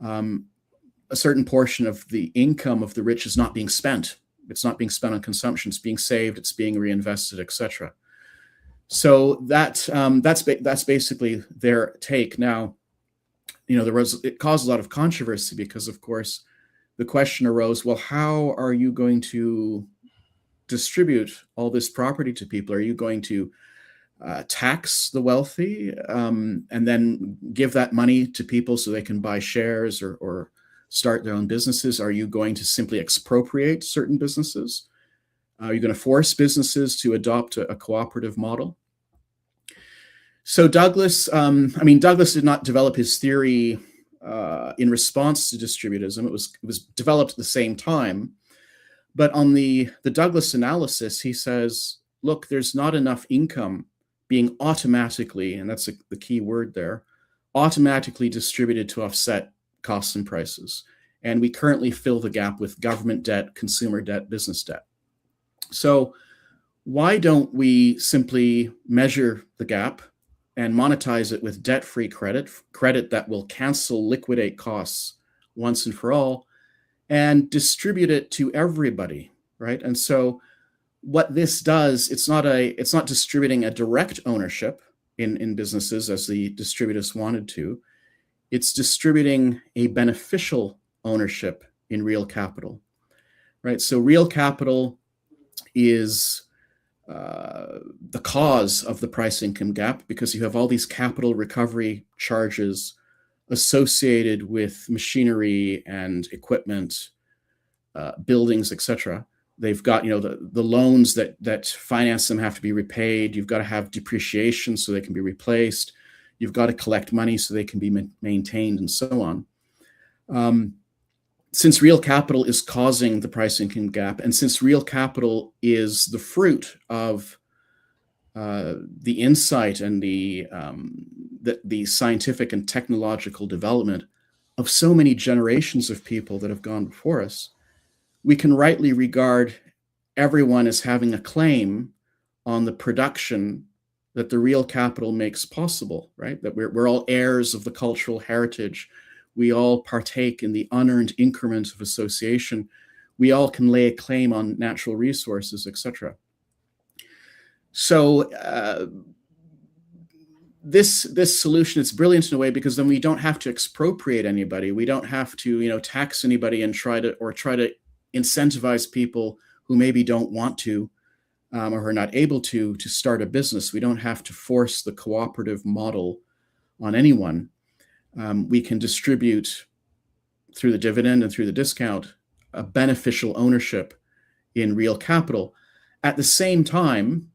a certain portion of the income of the rich is not being spent. It's not being spent on consumption. It's being saved. It's being reinvested, etc. So that's basically their take. Now, it caused a lot of controversy because, of course, the question arose: well, how are you going to distribute all this property to people? Are you going to tax the wealthy and then give that money to people so they can buy shares or start their own businesses? Are you going to simply expropriate certain businesses? Are you going to force businesses to adopt a cooperative model? So Douglas did not develop his theory in response to distributism. It was developed at the same time. But on the Douglas analysis, he says, look, there's not enough income being automatically, and that's the key word there, automatically distributed to offset costs and prices. And we currently fill the gap with government debt, consumer debt, business debt. So why don't we simply measure the gap and monetize it with debt-free credit that will cancel, liquidate costs once and for all, and distribute it to everybody, right? And so what this does, it's not distributing a direct ownership in businesses as the distributists wanted to. It's distributing a beneficial ownership in real capital, right? So real capital is the cause of the price income gap because you have all these capital recovery charges associated with machinery and equipment, buildings, etc. They've got, the loans that finance them have to be repaid. You've got to have depreciation so they can be replaced. You've got to collect money so they can be maintained and so on. Since real capital is causing the price income gap, and since real capital is the fruit of the insight and the scientific and technological development of so many generations of people that have gone before us, we can rightly regard everyone as having a claim on the production that the real capital makes possible, right? That we're all heirs of the cultural heritage. We all partake in the unearned increment of association. We all can lay a claim on natural resources, etc. So this solution is brilliant in a way because then we don't have to expropriate anybody. We don't have to tax anybody and try to incentivize people who maybe don't want to or are not able to start a business. We don't have to force the cooperative model on anyone. We can distribute through the dividend and through the discount a beneficial ownership in real capital. At the same time,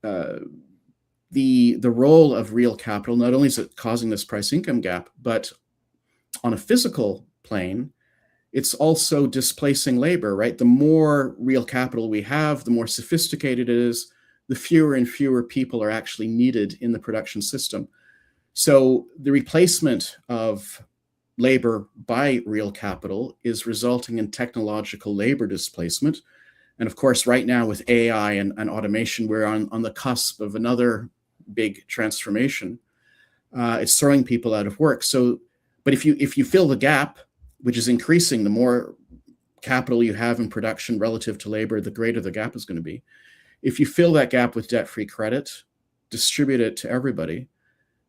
the role of real capital, not only is it causing this price income gap, but on a physical plane, it's also displacing labor, right? The more real capital we have, the more sophisticated it is, the fewer and fewer people are actually needed in the production system. So the replacement of labor by real capital is resulting in technological labor displacement. And of course, right now with AI and automation, we're on the cusp of another big transformation. It's throwing people out of work. So, but if you fill the gap, which is increasing, the more capital you have in production relative to labor, the greater the gap is going to be. If you fill that gap with debt-free credit, distribute it to everybody,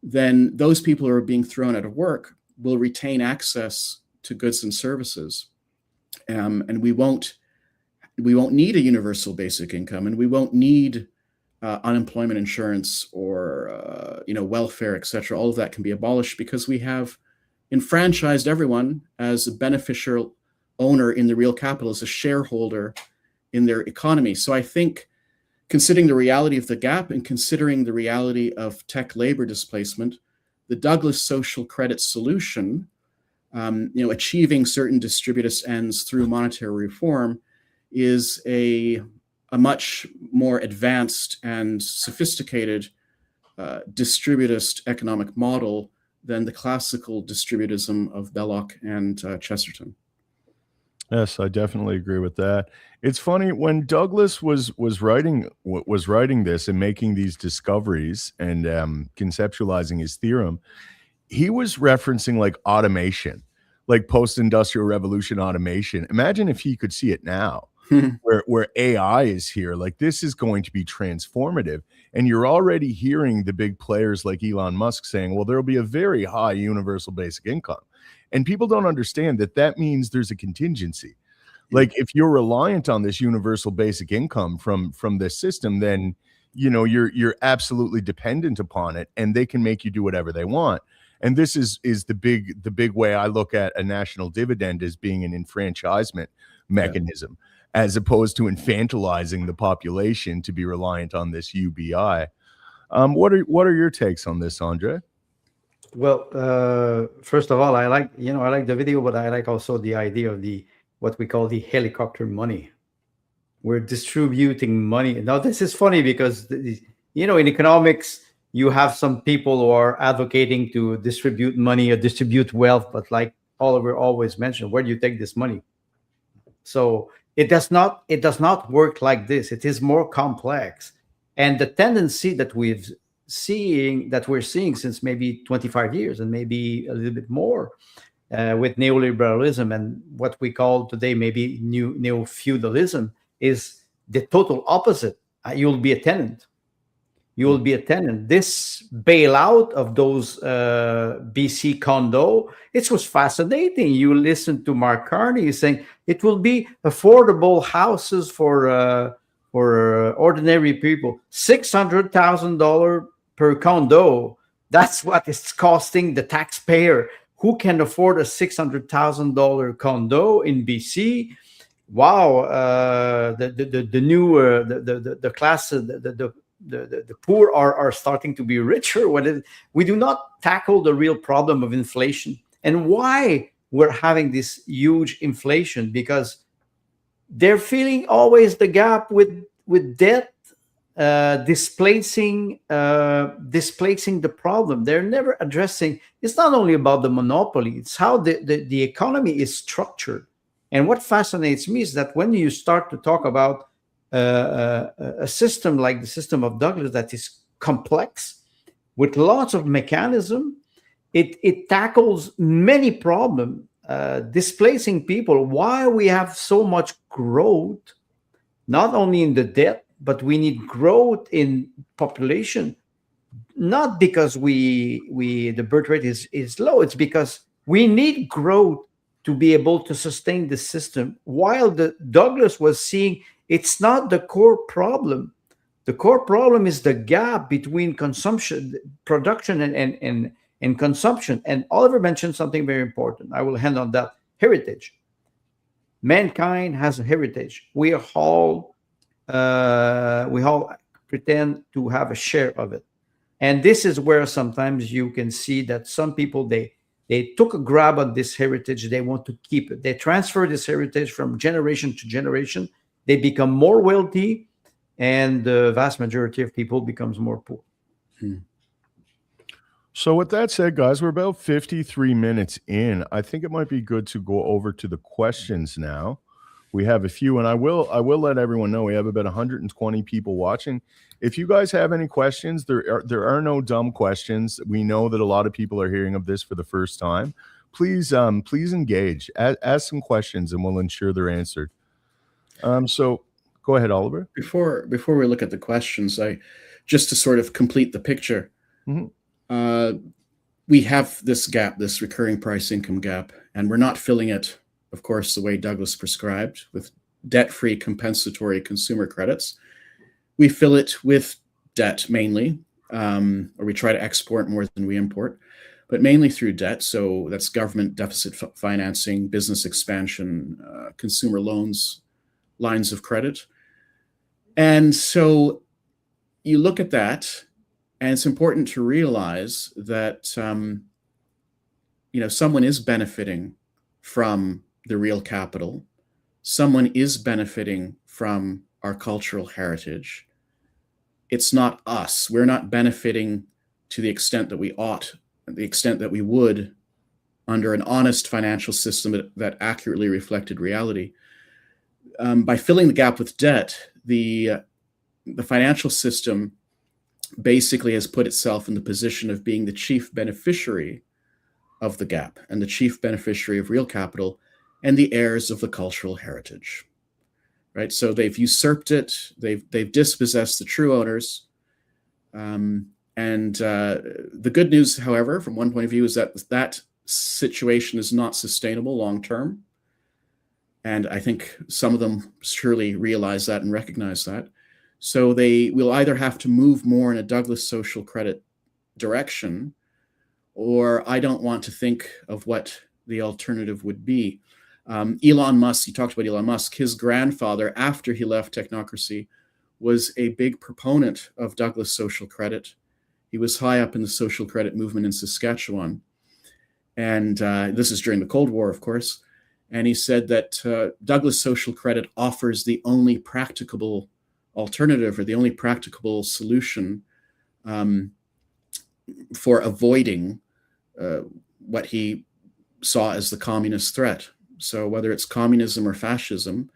then those people who are being thrown out of work will retain access to goods and services. And we won't need a universal basic income, and we won't need unemployment insurance or welfare, etc. All of that can be abolished because we have enfranchised everyone as a beneficial owner in the real capital, as a shareholder in their economy. So I think, considering the reality of the gap and considering the reality of tech labor displacement, the Douglas social credit solution, achieving certain distributist ends through monetary reform, is a much more advanced and sophisticated distributist economic model than the classical distributism of Meloche and Chesterton. Yes, I definitely agree with that. It's funny, when Douglas was writing this and making these discoveries and conceptualizing his theorem, he was referencing like automation, like post-industrial revolution automation. Imagine if he could see it now. where AI is here. Like, this is going to be transformative. And you're already hearing the big players like Elon Musk saying, well, there'll be a very high universal basic income. And people don't understand that that means there's a contingency. Like, if you're reliant on this universal basic income from this system, then you're absolutely dependent upon it, and they can make you do whatever they want. And this is the big way I look at a national dividend as being an enfranchisement mechanism, as opposed to infantilizing the population to be reliant on this UBI. What are your takes on this, Andre? Well, first of all, I like the video, but I like also the idea of what we call the helicopter money. We're distributing money. Now, this is funny because in economics, you have some people who are advocating to distribute money or distribute wealth, but like Oliver always mentioned, where do you take this money? So it does not work like this. It is more complex, and the tendency that we're seeing since maybe 25 years and maybe a little bit more with neoliberalism and what we call today maybe neo-feudalism is the total opposite. You'll be a tenant. You will be a tenant. This bailout of those BC condo, it was fascinating. You listen to Mark Carney saying it will be affordable houses for ordinary people. $600,000 per condo. That's what it's costing the taxpayer. Who can afford a $600,000 condo in BC? Wow, the new the class the poor are starting to be richer. We do not tackle the real problem of inflation and why we're having this huge inflation, because they're feeling always the gap with debt displacing the problem. They're never addressing. It's not only about the monopoly, it's how the economy is structured. And what fascinates me is that when you start to talk about a system like the system of Douglas that is complex with lots of mechanism, it tackles many problems, displacing people. Why we have so much growth, not only in the debt, but we need growth in population, not because the birth rate is low. It's because we need growth to be able to sustain the system. While the Douglas was seeing it's not the core problem. The core problem is the gap between consumption, production, and consumption. And Oliver mentioned something very important. I will hand on that. Heritage. Mankind has a heritage. We all pretend to have a share of it. And this is where sometimes you can see that some people, they took a grab on this heritage. They want to keep it. They transfer this heritage from generation to generation. They become more wealthy, and the vast majority of people becomes more poor. So with that said, guys, we're about 53 minutes in. I think it might be good to go over to the questions now. We have a few, and I will let everyone know we have about 120 people watching. If you guys have any questions, there are no dumb questions. We know that a lot of people are hearing of this for the first time. Please engage. Ask some questions, and we'll ensure they're answered. So go ahead, Oliver. Before we look at the questions, just to sort of complete the picture, we have this gap, this recurring price income gap, and we're not filling it, of course, the way Douglas prescribed, with debt-free compensatory consumer credits. We fill it with debt mainly, or we try to export more than we import, but mainly through debt. So that's government deficit financing, business expansion, consumer loans, lines of credit. And so you look at that, and it's important to realize that someone is benefiting from the real capital. Someone is benefiting from our cultural heritage. It's not us. We're not benefiting to the extent that we ought, the extent that we would under an honest financial system that accurately reflected reality. By filling the gap with debt, the financial system basically has put itself in the position of being the chief beneficiary of the gap and the chief beneficiary of real capital and the heirs of the cultural heritage. right? So they've usurped it. They've dispossessed the true owners. The good news, however, from one point of view, is that situation is not sustainable long term. And I think some of them surely realize that and recognize that. So they will either have to move more in a Douglas social credit direction, or I don't want to think of what the alternative would be. Elon Musk, you talked about Elon Musk, his grandfather, after he left technocracy, was a big proponent of Douglas social credit. He was high up in the social credit movement in Saskatchewan. And this is during the Cold War, of course. And he said that Douglas social credit offers the only practicable alternative, or the only practicable solution for avoiding what he saw as the communist threat. So whether it's communism or fascism,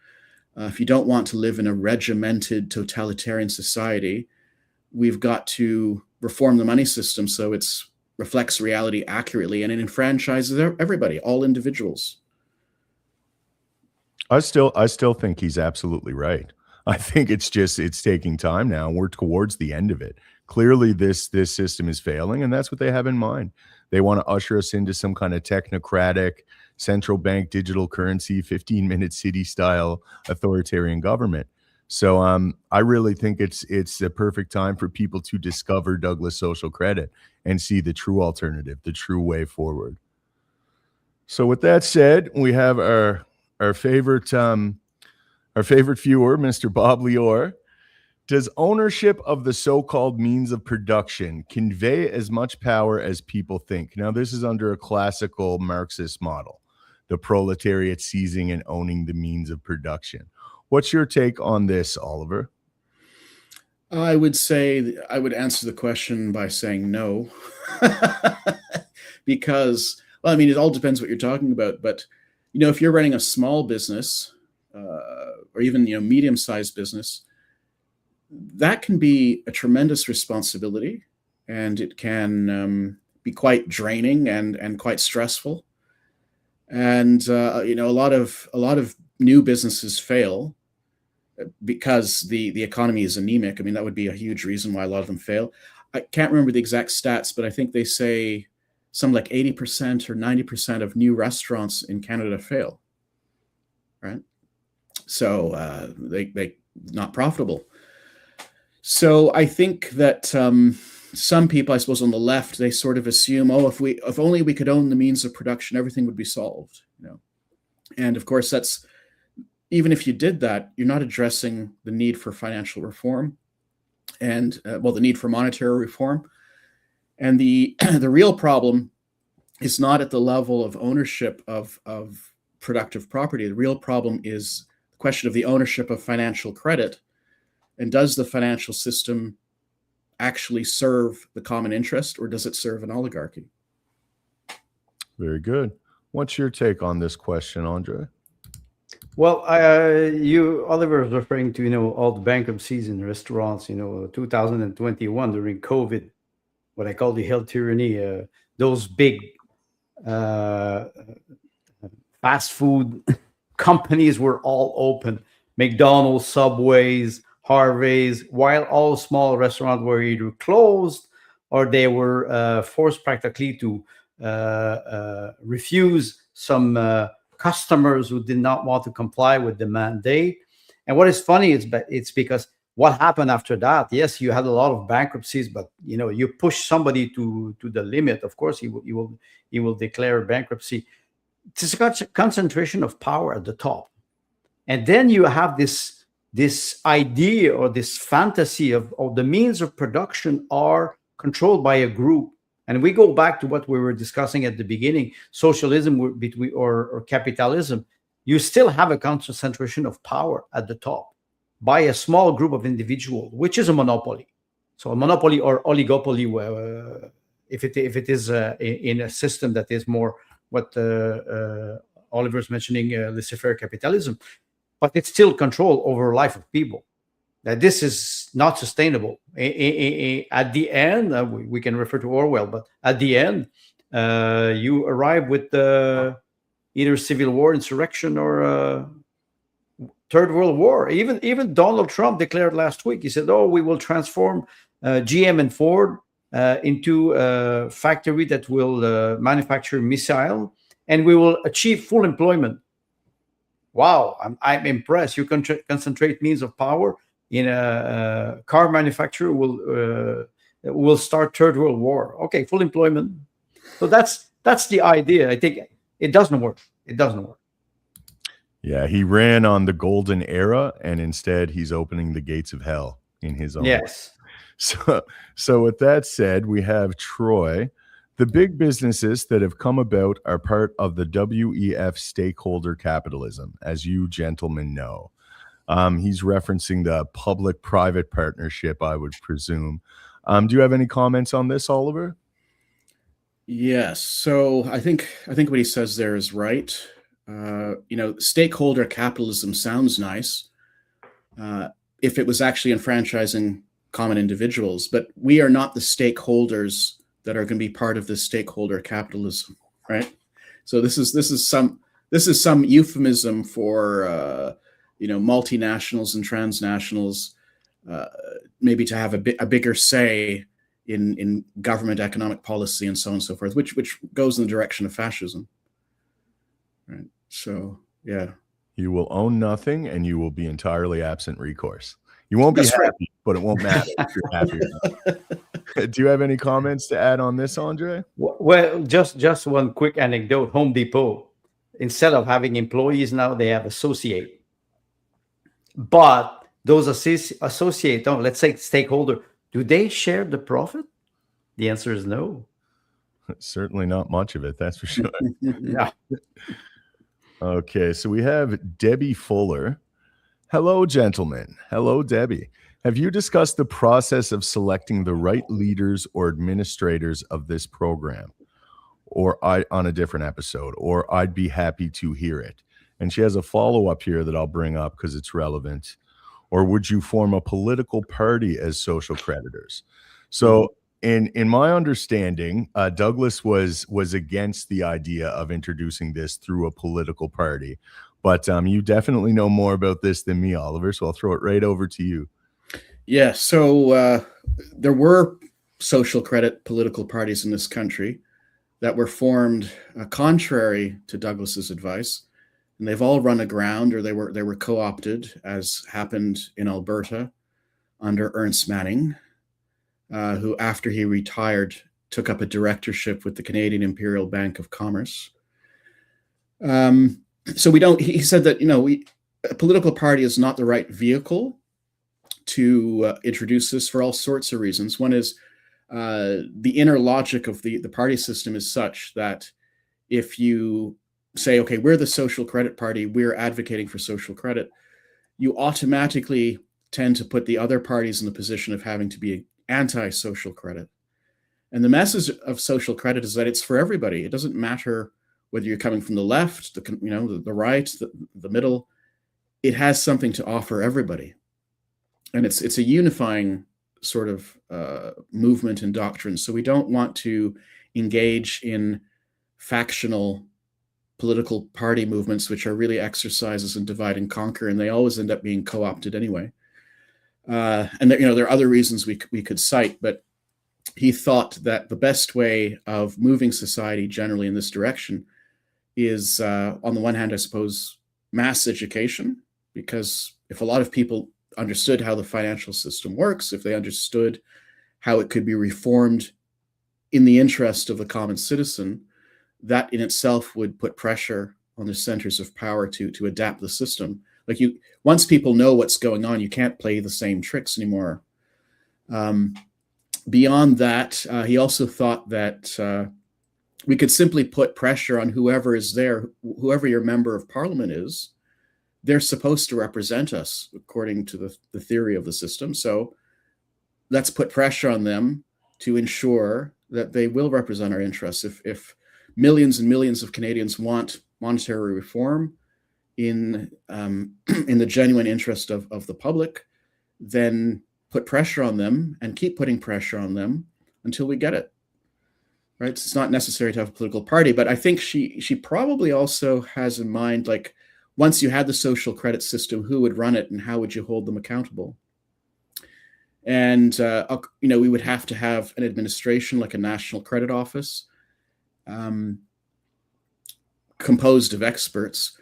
if you don't want to live in a regimented totalitarian society, we've got to reform the money system so it reflects reality accurately and it enfranchises everybody, all individuals. I still think he's absolutely right. I think it's taking time now. We're towards the end of it. Clearly, this system is failing, and that's what they have in mind. They want to usher us into some kind of technocratic, central bank digital currency, 15-minute city-style authoritarian government. So I really think it's the perfect time for people to discover Douglas social credit and see the true alternative, the true way forward. So with that said, we have our favorite viewer, Mr. Bob Lior. Does ownership of the so-called means of production convey as much power as people think? Now, this is under a classical Marxist model, the proletariat seizing and owning the means of production. What's your take on this, Oliver? I would say I would answer the question by saying no, because, well, I mean, it all depends what you're talking about. But, if you're running a small business or even, medium-sized business, that can be a tremendous responsibility, and it can be quite draining and quite stressful. And, a lot of new businesses fail because the economy is anemic. I mean, that would be a huge reason why a lot of them fail. I can't remember the exact stats, but I think they say something like 80% or 90% of new restaurants in Canada fail, right? So they not profitable. So I think that some people, I suppose, on the left, they sort of assume, if only we could own the means of production, everything would be solved. And of course, that's, even if you did that, you're not addressing the need for financial reform and, the need for monetary reform. And the real problem is not at the level of ownership of productive property. The real problem is the question of the ownership of financial credit. And does the financial system actually serve the common interest, or does it serve an oligarchy? Very good. What's your take on this question, Andre? Well, Oliver is referring to, all the bankruptcies in restaurants, 2021 during COVID, what I call the health tyranny, those big fast food companies were all open. McDonald's, Subways, Harvey's, while all small restaurants were either closed or they were forced practically to refuse some customers who did not want to comply with the mandate. And what is funny is it's because what happened after that, yes, you had a lot of bankruptcies, but you push somebody to the limit, of course he will declare bankruptcy. It's a concentration of power at the top. And then you have this idea or this fantasy of the means of production are controlled by a group. And we go back to what we were discussing at the beginning, socialism or capitalism. You still have a concentration of power at the top by a small group of individuals, which is a monopoly. So a monopoly or oligopoly, if it is in a system that is more what Oliver's mentioning, laissez-faire capitalism, but it's still control over life of people. That this is not sustainable. At the end, we can refer to Orwell, but at the end, you arrive with either civil war, insurrection, or third world war. Even Donald Trump declared last week, he said, oh, we will transform GM and Ford into a factory that will manufacture missile, and we will achieve full employment. Wow, I'm impressed. You concentrate means of power in a car manufacturer will start third world war. Okay, full employment. So that's the idea. I think it doesn't work. It doesn't work. Yeah, he ran on the golden era, and instead he's opening the gates of hell in his own way. Yes. So with that said, we have Troy. The big businesses that have come about are part of the WEF stakeholder capitalism, as you gentlemen know. He's referencing the public-private partnership, I would presume. Do you have any comments on this, Oliver? Yes. So I think what he says there is right. Stakeholder capitalism sounds nice if it was actually enfranchising common individuals, but we are not the stakeholders that are going to be part of this stakeholder capitalism, right? So this is some euphemism for multinationals and transnationals, maybe to have a bigger say in government economic policy and so on and so forth, which goes in the direction of fascism, right? So yeah, you will own nothing and you will be entirely absent recourse. You won't be happy, but it won't matter if you're happy or not. Do you have any comments to add on this, Andre? Well, just one quick anecdote. Home Depot, instead of having employees now, they have associate. But those associate, let's say stakeholder, do they share the profit? The answer is no. Certainly not much of it, that's for sure. Yeah. Okay, so we have Debbie Fuller. Hello, gentlemen. Hello, Debbie. Have you discussed the process of selecting the right leaders or administrators of this program? Or on a different episode, or I'd be happy to hear it. And she has a follow-up here that I'll bring up because it's relevant. Or would you form a political party as social creditors? So in my understanding, Douglas was against the idea of introducing this through a political party. But you definitely know more about this than me, Oliver, so I'll throw it right over to you. Yeah, so there were social credit political parties in this country that were formed contrary to Douglas's advice, and they've all run aground, or they were co-opted, as happened in Alberta under Ernst Manning, who, after he retired, took up a directorship with the Canadian Imperial Bank of Commerce. So he said that, a political party is not the right vehicle to introduce this for all sorts of reasons. One is the inner logic of the party system is such that if you say, okay, we're the social credit party, we're advocating for social credit, you automatically tend to put the other parties in the position of having to be anti-social credit. And the message of social credit is that it's for everybody. It doesn't matter whether you're coming from the left, the right, the middle. It has something to offer everybody. And it's a unifying sort of movement and doctrine. So we don't want to engage in factional political party movements, which are really exercises in divide and conquer, and they always end up being co-opted anyway. And there are other reasons we could cite, but he thought that the best way of moving society generally in this direction is, on the one hand, I suppose, mass education, because if a lot of people understood how the financial system works, if they understood how it could be reformed in the interest of the common citizen, that in itself would put pressure on the centers of power to adapt the system. Once people know what's going on, you can't play the same tricks anymore. Beyond that, he also thought that we could simply put pressure on whoever is there, whoever your member of parliament is. They're supposed to represent us according to the theory of the system. So let's put pressure on them to ensure that they will represent our interests. If millions and millions of Canadians want monetary reform in the genuine interest of the public, then put pressure on them and keep putting pressure on them until we get it. Right? It's not necessary to have a political party, but I think she probably also has in mind, once you had the social credit system, who would run it and how would you hold them accountable? And we would have to have an administration like a national credit office, composed of experts,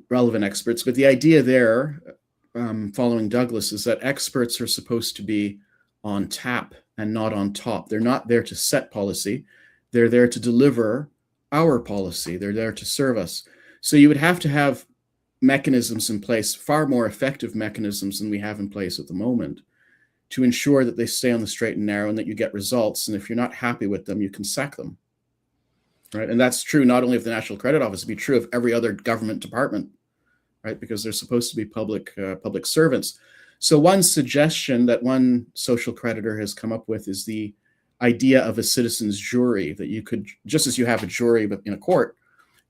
relevant experts. But the idea there, following Douglas, is that experts are supposed to be on tap and not on top. They're not there to set policy. They're there to deliver our policy. They're there to serve us. So you would have to have mechanisms in place, far more effective mechanisms than we have in place at the moment, to ensure that they stay on the straight and narrow and that you get results. And if you're not happy with them, you can sack them. Right? And that's true not only of the National Credit Office, it'd be true of every other government department, right? Because they're supposed to be public servants. So one suggestion that one social creditor has come up with is the idea of a citizen's jury, that you could, just as you have a jury but in a court,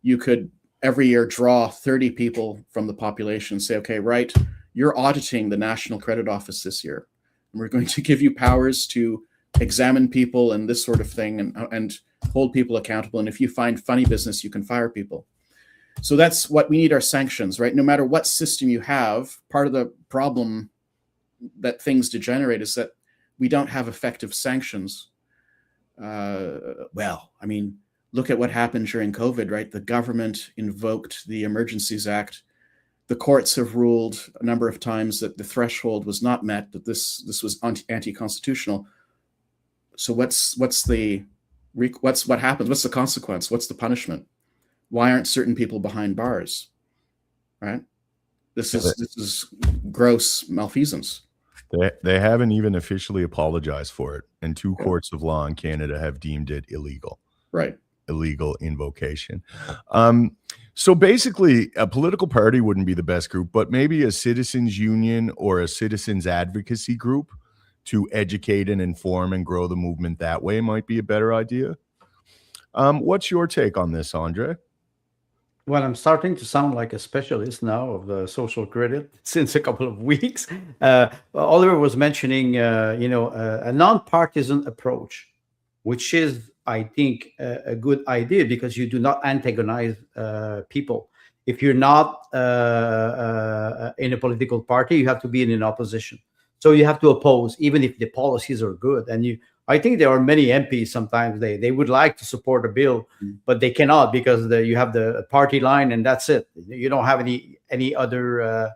you could every year draw 30 people from the population and say, okay, right, you're auditing the National Credit Office this year. And we're going to give you powers to examine people and this sort of thing and hold people accountable. And if you find funny business, you can fire people. So that's what we need, are sanctions, right? No matter what system you have, part of the problem that things degenerate is that we don't have effective sanctions. Look at what happened during COVID, right? The government invoked the Emergencies Act. The courts have ruled a number of times that the threshold was not met, that this was anti-constitutional. So what happens? What's the consequence? What's the punishment? Why aren't certain people behind bars? Right? This is gross malfeasance. They haven't even officially apologized for it, and two courts of law in Canada have deemed it illegal. Right. Illegal invocation. So basically, a political party wouldn't be the best group, but maybe a citizens union or a citizens advocacy group to educate and inform and grow the movement that way might be a better idea. What's your take on this, Andre? Well, I'm starting to sound like a specialist now of the social credit since a couple of weeks. Oliver was mentioning, a non-partisan approach, which is, I think, a good idea because you do not antagonize people. If you're not in a political party, you have to be in an opposition. So you have to oppose, even if the policies are good. And I think there are many MPs sometimes they would like to support a bill, but they cannot because you have the party line and that's it. You don't have any other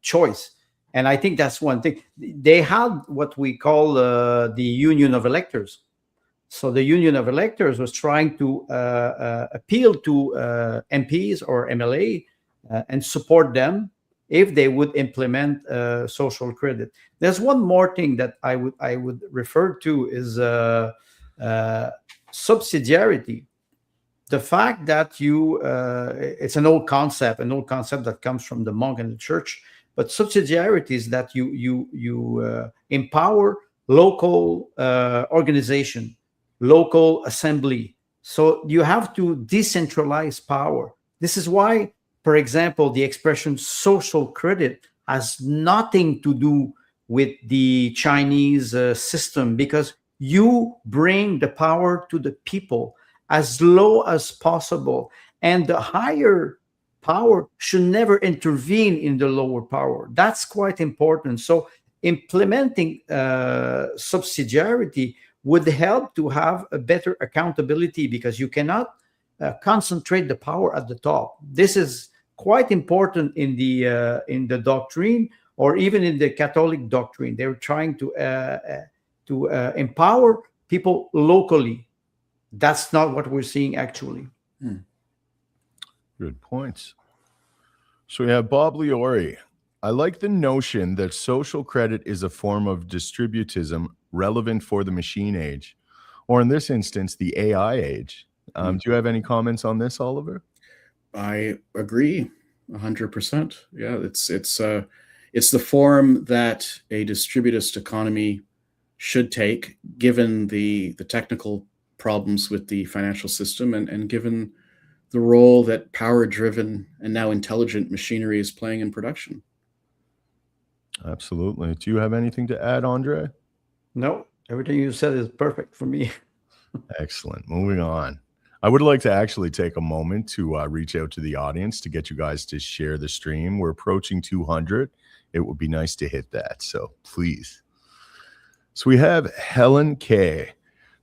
choice. And I think that's one thing. They had what we call the Union of Electors. So the Union of Electors was trying to appeal to MPs or MLA and support them if they would implement social credit. There's one more thing that I would refer to is subsidiarity. The fact that it's an old concept that comes from the monk and the church, but subsidiarity is that you empower local organization, local assembly. So you have to decentralize power. This is why, for example, the expression social credit has nothing to do with the Chinese system, because you bring the power to the people as low as possible. And the higher power should never intervene in the lower power. That's quite important. So implementing subsidiarity would help to have a better accountability, because you cannot concentrate the power at the top. This is quite important in the doctrine, or even in the Catholic doctrine. They're trying to empower people locally. That's not what we're seeing actually. Good points. So we have Bob Liori. I like the notion that social credit is a form of distributism relevant for the machine age, or in this instance, the AI age. Do you have any comments on this, Oliver? I agree 100%. Yeah, it's the form that a distributist economy should take, given the technical problems with the financial system and given the role that power-driven and now intelligent machinery is playing in production. Absolutely. Do you have anything to add, Andre? No, everything you said is perfect for me. Excellent. Moving on. I would like to actually take a moment to reach out to the audience to get you guys to share the stream. We're approaching 200. It would be nice to hit that, so please. So we have Helen K.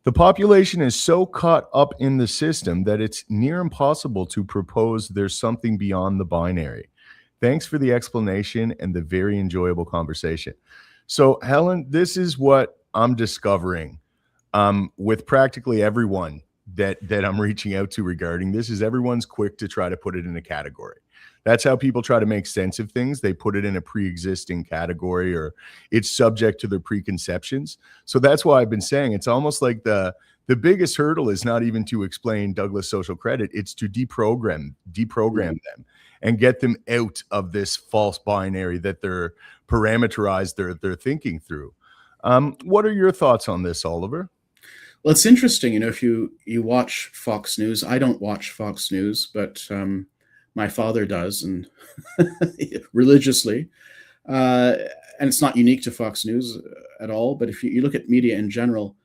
The population is so caught up in the system that it's near impossible to propose there's something beyond the binary. Thanks for the explanation and the very enjoyable conversation. So, Helen, this is what I'm discovering with practically everyone that I'm reaching out to regarding this is everyone's quick to try to put it in a category. That's how people try to make sense of things. They put it in a pre-existing category, or it's subject to their preconceptions. So that's why I've been saying it's almost like the biggest hurdle is not even to explain Douglas social credit. It's to deprogram them and get them out of this false binary that they're parameterized they're thinking through. What are your thoughts on this, Oliver? Well, it's interesting, if you watch Fox News. I don't watch Fox News, but my father does, and religiously. And it's not unique to Fox News at all. But if you look at media in general,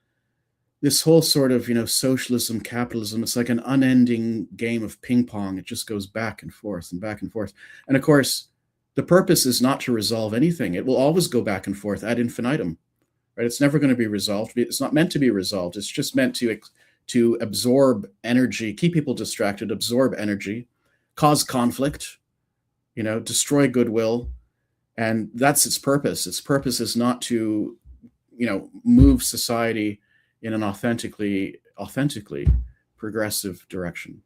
this whole sort of, socialism, capitalism, it's like an unending game of ping pong. It just goes back and forth and back and forth. And of course, the purpose is not to resolve anything. It will always go back and forth ad infinitum. Right? It's never going to be resolved. It's not meant to be resolved. It's just meant to absorb energy, keep people distracted, absorb energy, cause conflict, destroy goodwill. And that's its purpose. Its purpose is not to, move society in an authentically progressive direction.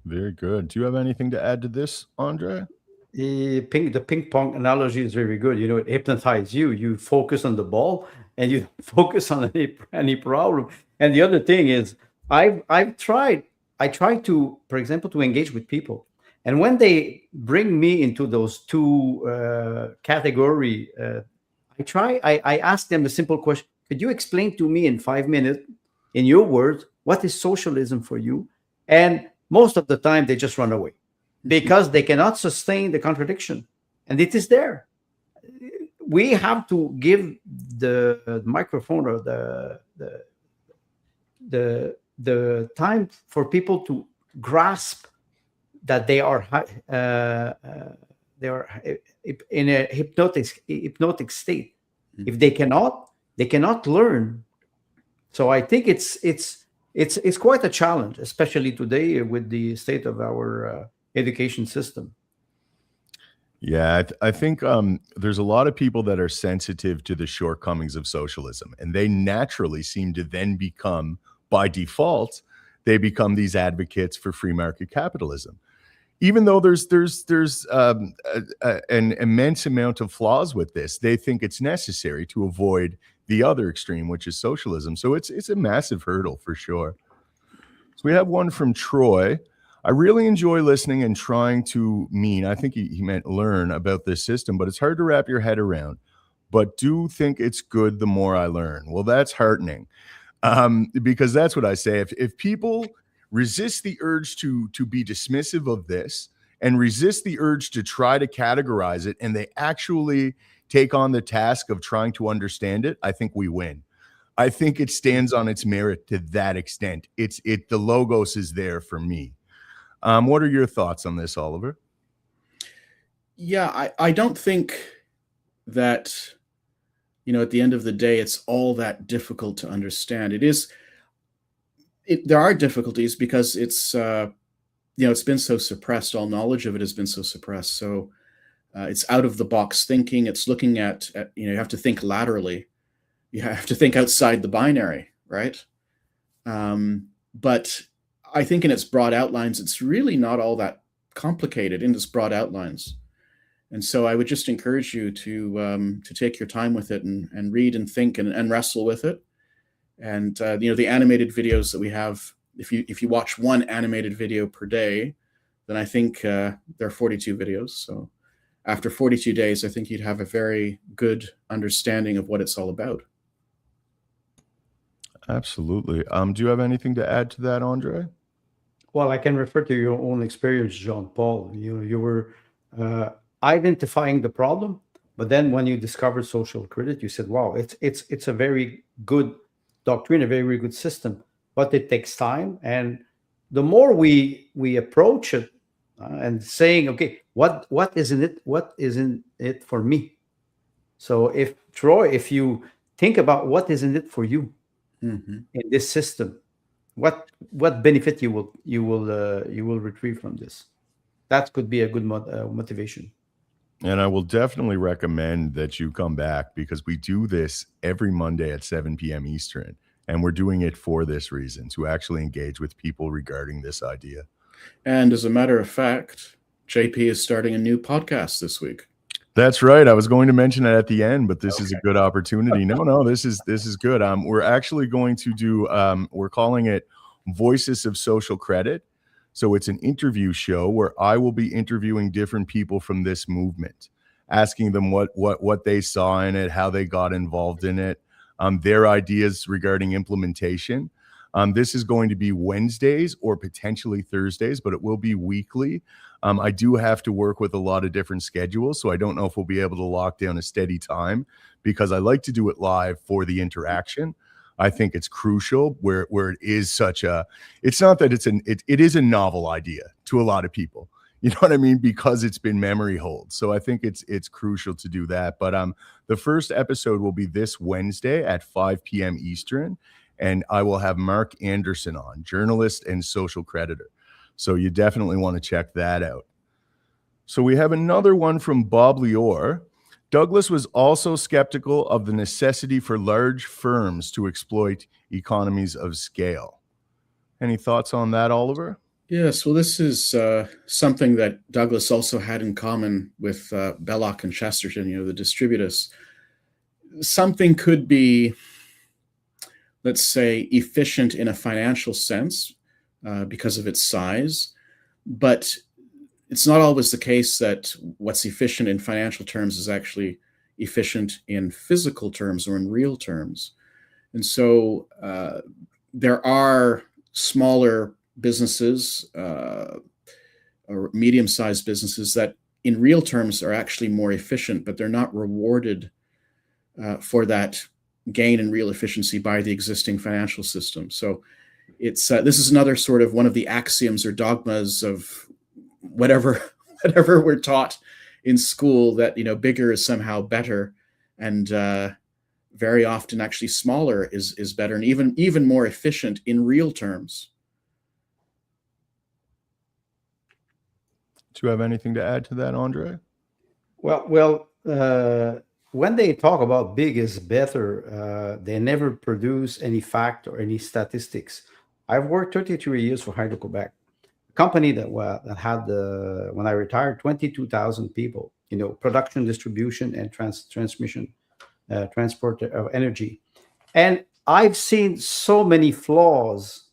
Very good. Do you have anything to add to this, Andre? The ping pong analogy is very good. It hypnotizes you. You focus on the ball and you focus on any problem. And the other thing is, I try to, for example, to engage with people. And when they bring me into those two category, I ask them a simple question. Could you explain to me in 5 minutes, in your words, what is socialism for you? And most of the time they just run away because they cannot sustain the contradiction. And it is there. We have to give the microphone or the time for people to grasp that they are in a hypnotic state. If they cannot learn. So I think it's quite a challenge, especially today with the state of our education system. Yeah, I think there's a lot of people that are sensitive to the shortcomings of socialism, and they naturally seem to then become, by default, they become these advocates for free market capitalism. Even though there's an immense amount of flaws with this, they think it's necessary to avoid the other extreme, which is socialism. So it's a massive hurdle for sure. So we have one from Troy. I really enjoy listening and trying to I think he meant learn about this system, but it's hard to wrap your head around. But do think it's good the more I learn. Well, that's heartening, because that's what I say. If people resist the urge to be dismissive of this and resist the urge to try to categorize it, and they actually take on the task of trying to understand it, I think we win. I think it stands on its merit to that extent. The logos is there for me. What are your thoughts on this, Oliver? Yeah, I don't think that, at the end of the day, it's all that difficult to understand. There are difficulties because it's been so suppressed. All knowledge of it has been so suppressed. So it's out of the box thinking. It's looking at you have to think laterally. You have to think outside the binary, right? But I think in its broad outlines, it's really not all that complicated in its broad outlines. And so I would just encourage you to take your time with it and read and think and wrestle with it. And the animated videos that we have, if you watch one animated video per day, then I think there are 42 videos. So after 42 days, I think you'd have a very good understanding of what it's all about. Absolutely. Do you have anything to add to that, Andre? Well, I can refer to your own experience, Jean-Paul. You were identifying the problem, but then when you discovered social credit, you said, "Wow, it's a very good doctrine, a very good system." but it takes time. And the more we approach it and saying, okay, what isn't it for me? So if Troy, if you think about what isn't it for you Mhm. in this system, what benefit you will retrieve from this? That could be a good motivation. And I will definitely recommend that you come back, because we do this every Monday at 7 p.m. Eastern. And we're doing it for this reason, to actually engage with people regarding this idea. And as a matter of fact, JP is starting a new podcast this week. That's right. I was going to mention it at the end, but this is a good opportunity. No, this is good. We're actually going to do, we're calling it Voices of Social Credit. So it's an interview show where I will be interviewing different people from this movement, asking them what they saw in it, how they got involved in it, their ideas regarding implementation. This is going to be Wednesdays or potentially Thursdays, but it will be weekly. I do have to work with a lot of different schedules, so I don't know if we'll be able to lock down a steady time, because I like to do it live for the interaction. I think it's crucial where it is such a, it's not that it is a novel idea to a lot of people. You know what I mean? Because it's been memory hold. So I think it's crucial to do that. But the first episode will be this Wednesday at 5 p.m. Eastern. And I will have Mark Anderson on, journalist and social creditor. So you definitely want to check that out. So we have another one from Bob Lior. Douglas was also skeptical of the necessity for large firms to exploit economies of scale. Any thoughts on that, Oliver? Yes, well, this is something that Douglas also had in common with Belloc and Chesterton, the distributists. Something could be, let's say, efficient in a financial sense because of its size, but it's not always the case that what's efficient in financial terms is actually efficient in physical terms or in real terms. And so there are smaller businesses or medium-sized businesses that in real terms are actually more efficient, but they're not rewarded for that gain in real efficiency by the existing financial system. So it's this is another sort of one of the axioms or dogmas of whatever we're taught in school, that bigger is somehow better, and very often actually smaller is better and even more efficient in real terms. Do you have anything to add to that, Andre? Well, when they talk about big is better, they never produce any fact or any statistics. I've worked 33 years for Hydro-Quebec, a company that had, when I retired, 22,000 people, production, distribution, and transmission, transport of energy. And I've seen so many flaws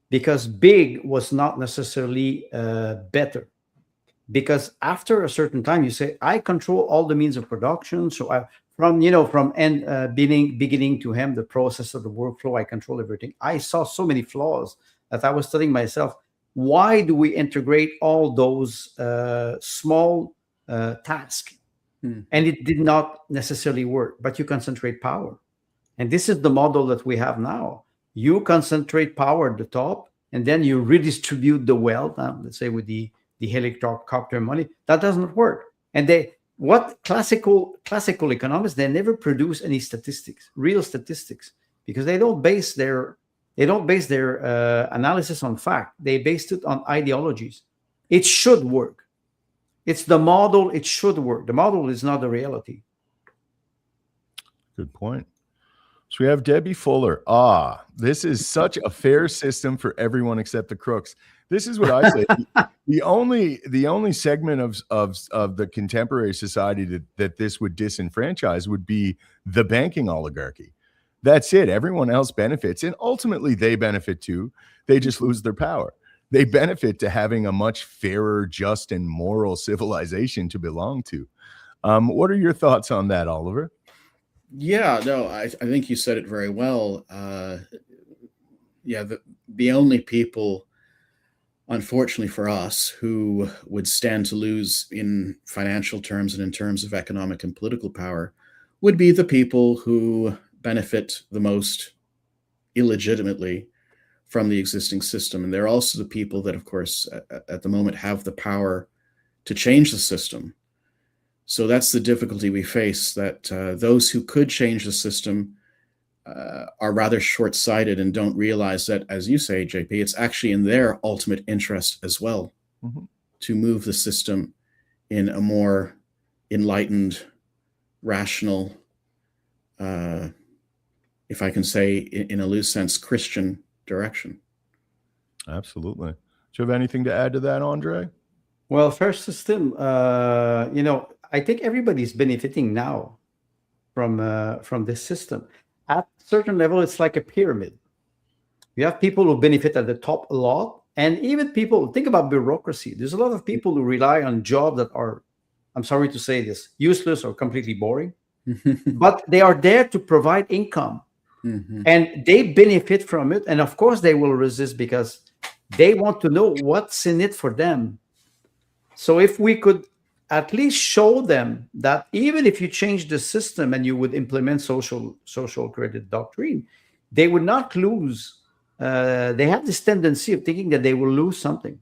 because big was not necessarily better. Because after a certain time, you say, I control all the means of production. So from beginning to end, the process of the workflow, I control everything. I saw so many flaws that I was telling myself, why do we integrate all those small tasks? And it did not necessarily work, but you concentrate power. And this is the model that we have now. You concentrate power at the top, and then you redistribute the wealth, let's say with the helicopter money. That doesn't work. And classical economists, they never produce any statistics, real statistics, because they don't base their analysis on fact. They based it on ideologies. It should work. It's the model. It should work. The model is not the reality. Good point. So we have Debbie Fuller. This is such a fair system for everyone except the crooks. This is what I say. The only segment of the contemporary society that this would disenfranchise would be the banking oligarchy. That's it. Everyone else benefits, and ultimately they benefit too. They just lose their power. They benefit to having a much fairer, just, and moral civilization to belong to. What are your thoughts on that, Oliver? Yeah, no, I think you said it very well. The only people, unfortunately for us, who would stand to lose in financial terms and in terms of economic and political power would be the people who benefit the most illegitimately from the existing system. And they're also the people that, of course, at the moment have the power to change the system. So that's the difficulty we face, that those who could change the system are rather short-sighted and don't realize that, as you say, JP, it's actually in their ultimate interest as well to move the system in a more enlightened, rational, if I can say in a loose sense, Christian direction. Absolutely. Do you have anything to add to that, Andre? Well, fair system, I think everybody's benefiting now from this system. At a certain level, it's like a pyramid. You have people who benefit at the top a lot, and even people, think about bureaucracy. There's a lot of people who rely on jobs that are, I'm sorry to say this, useless or completely boring, but they are there to provide income. And they benefit from it. And of course, they will resist because they want to know what's in it for them. So if we could at least show them that even if you change the system and you would implement social credit doctrine, they would not lose. They have this tendency of thinking that they will lose something.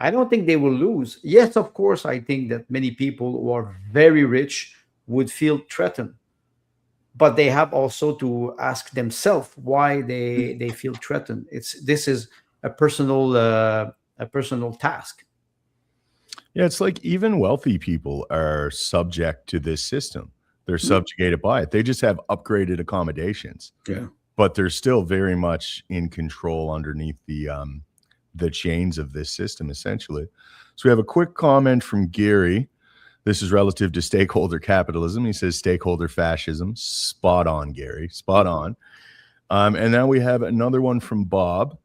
I don't think they will lose. Yes, of course, I think that many people who are very rich would feel threatened. But they have also to ask themselves why they feel threatened. This is a personal task. Yeah, it's like even wealthy people are subject to this system. They're subjugated by it. They just have upgraded accommodations. Yeah. But they're still very much in control underneath the chains of this system, essentially. So we have a quick comment from Gary. This is relative to stakeholder capitalism. He says stakeholder fascism. Spot on, Gary. Spot on. And now we have another one from Bob.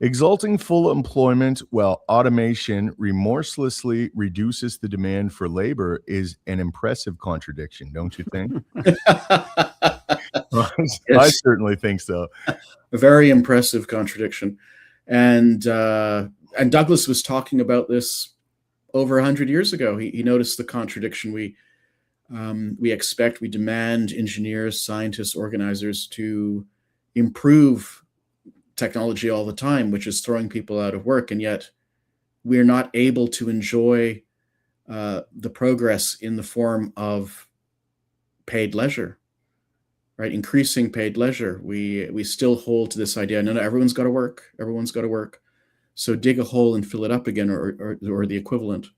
Exalting full employment while automation remorselessly reduces the demand for labor is an impressive contradiction, don't you think? I certainly think so. A very impressive contradiction. And Douglas was talking about this over 100 years ago. He noticed the contradiction. We demand engineers, scientists, organizers to improve technology all the time, which is throwing people out of work. And yet we're not able to enjoy the progress in the form of paid leisure, right? Increasing paid leisure. We still hold to this idea, no, everyone's got to work. Everyone's got to work. So dig a hole and fill it up again, or the equivalent,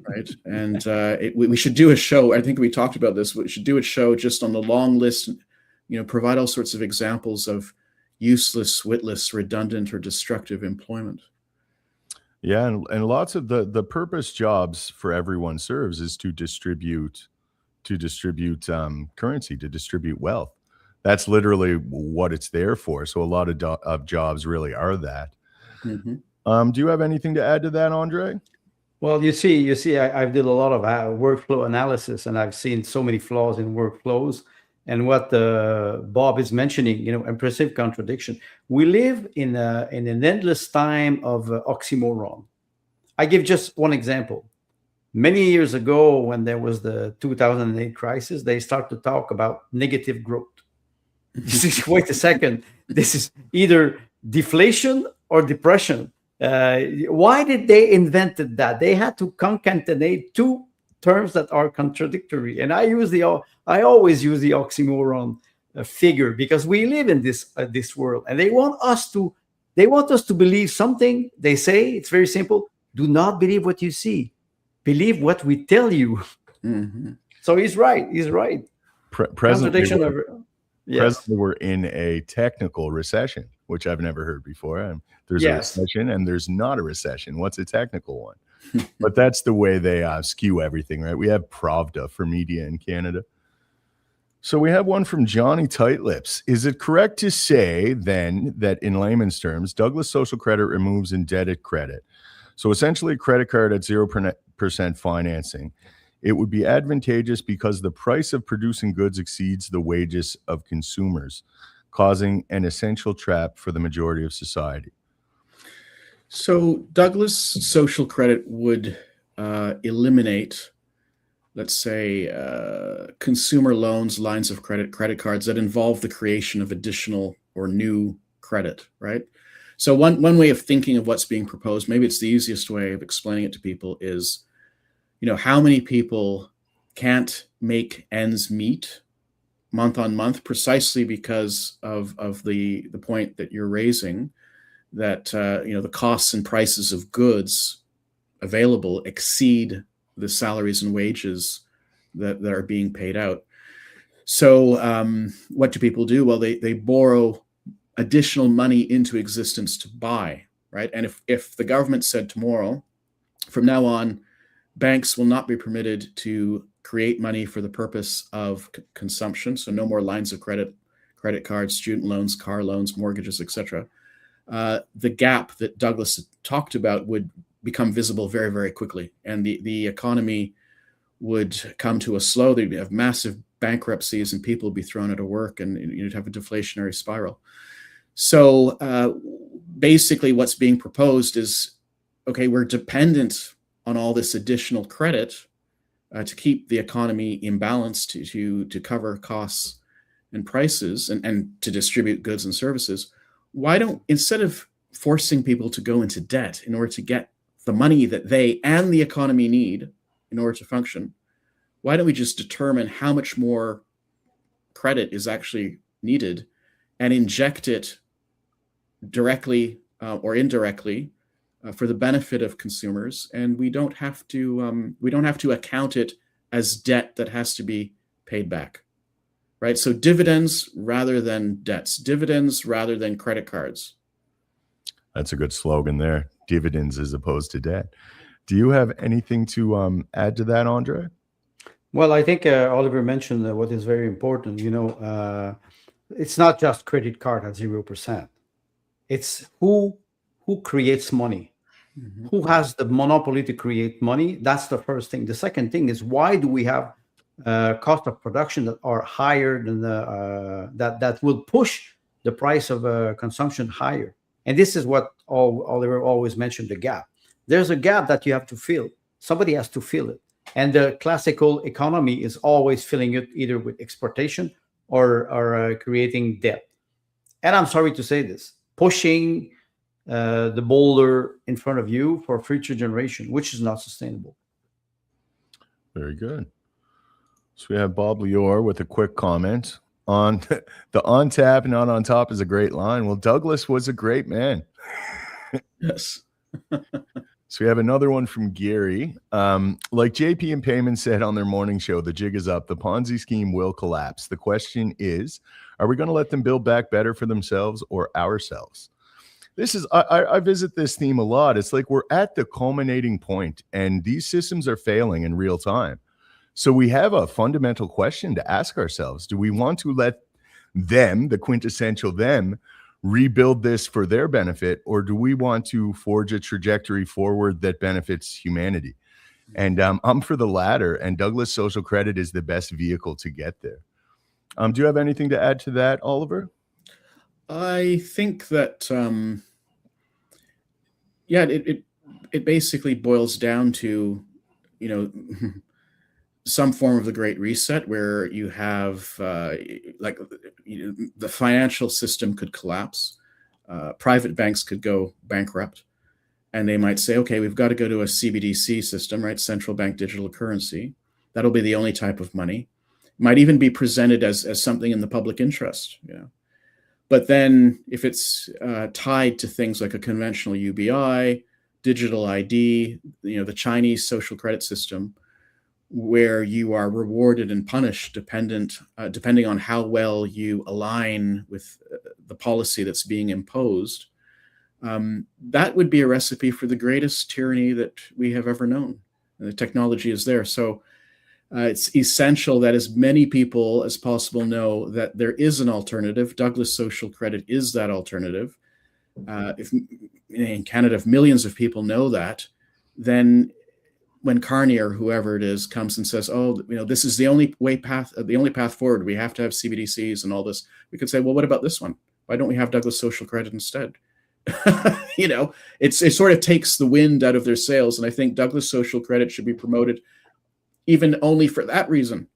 right? And we should do a show. I think we talked about this. We should do a show just on the long list, provide all sorts of examples of useless, witless, redundant, or destructive employment. Yeah, and lots of the purpose jobs for everyone serves is to distribute currency, to distribute wealth. That's literally what it's there for. So a lot of jobs really are that. Do you have anything to add to that, Andre? Well, you see, I've did a lot of workflow analysis, and I've seen so many flaws in workflows. And what Bob is mentioning, impressive contradiction. We live in an endless time of oxymoron. I give just one example. Many years ago, when there was the 2008 crisis, they started to talk about negative growth. Wait a second. This is either deflation or depression. Why did they invented that? They had to concatenate two terms that are contradictory. And I always use the oxymoron figure, because we live in this world, and they want us to believe something. They say it's very simple: do not believe what you see, believe what we tell you. So he's right. Presently, we're in a technical recession, which I've never heard before. There's a recession and there's not a recession. What's a technical one? But that's the way they skew everything, right? We have Pravda for media in Canada. So we have one from Johnny Tightlips. Is it correct to say then that in layman's terms, Douglas social credit removes indebted credit? So essentially a credit card at 0% financing. It would be advantageous because the price of producing goods exceeds the wages of consumers, causing an essential trap for the majority of society. So Douglas social credit would eliminate, let's say, consumer loans, lines of credit, credit cards that involve the creation of additional or new credit, right? So one way of thinking of what's being proposed, maybe it's the easiest way of explaining it to people, is, how many people can't make ends meet month on month precisely because of the point that you're raising, that the costs and prices of goods available exceed the salaries and wages that are being paid out. So what do people do? Well, they borrow additional money into existence to buy, right? And if the government said tomorrow, from now on, banks will not be permitted to create money for the purpose of consumption, so no more lines of credit cards, student loans, car loans, mortgages, etc. The gap that Douglas talked about would become visible very, very quickly, and the economy would come to a slow. They'd have massive bankruptcies, and people would be thrown out of work, and you'd have a deflationary spiral. So basically, what's being proposed is, okay, we're dependent on all this additional credit to keep the economy in balance, to cover costs and prices, and to distribute goods and services. Why don't, instead of forcing people to go into debt in order to get the money that they and the economy need in order to function, why don't we just determine how much more credit is actually needed and inject it directly or indirectly for the benefit of consumers, and we don't have to account it as debt that has to be paid back, right? So dividends rather than debts, dividends rather than credit cards. That's a good slogan there. Dividends as opposed to debt. Do you have anything to add to that, Andre? Well, I think Oliver mentioned what is very important. It's not just credit card at 0%. It's who creates money. Mm-hmm. Who has the monopoly to create money? That's the first thing. The second thing is, why do we have cost of production that are higher than that will push the price of consumption higher? And this is what Oliver always mentioned, the gap. There's a gap that you have to fill. Somebody has to fill it. And the classical economy is always filling it either with exportation or creating debt. And I'm sorry to say this, pushing the boulder in front of you for future generation, which is not sustainable. Very good. So we have Bob Lior with a quick comment on the on tap, not on top is a great line. Well, Douglas was a great man. Yes. So we have another one from Gary. Like JP and Payman said on their morning show, the jig is up. The Ponzi scheme will collapse. The question is, are we going to let them build back better for themselves or ourselves? This is, I visit this theme a lot. It's like we're at the culminating point and these systems are failing in real time. So we have a fundamental question to ask ourselves. Do we want to let them, the quintessential them, rebuild this for their benefit, or do we want to forge a trajectory forward that benefits humanity? And I'm for the latter, and Douglas Social Credit is the best vehicle to get there. Do you have anything to add to that, Oliver? I think that, it basically boils down to, some form of the Great Reset where you have the financial system could collapse, private banks could go bankrupt, and they might say, okay, we've got to go to a CBDC system, right? Central bank digital currency. That'll be the only type of money. It might even be presented as something in the public interest, But then if it's tied to things like a conventional UBI, digital ID, the Chinese social credit system, where you are rewarded and punished depending on how well you align with the policy that's being imposed, that would be a recipe for the greatest tyranny that we have ever known. And the technology is there. So it's essential that as many people as possible know that there is an alternative. Douglas Social Credit is that alternative. If in Canada, if millions of people know that, then when Carney or whoever it is comes and says, "Oh, this is the only path forward. We have to have CBDCs and all this," we could say, "Well, what about this one? Why don't we have Douglas Social Credit instead?" It sort of takes the wind out of their sails, and I think Douglas Social Credit should be promoted, even only for that reason.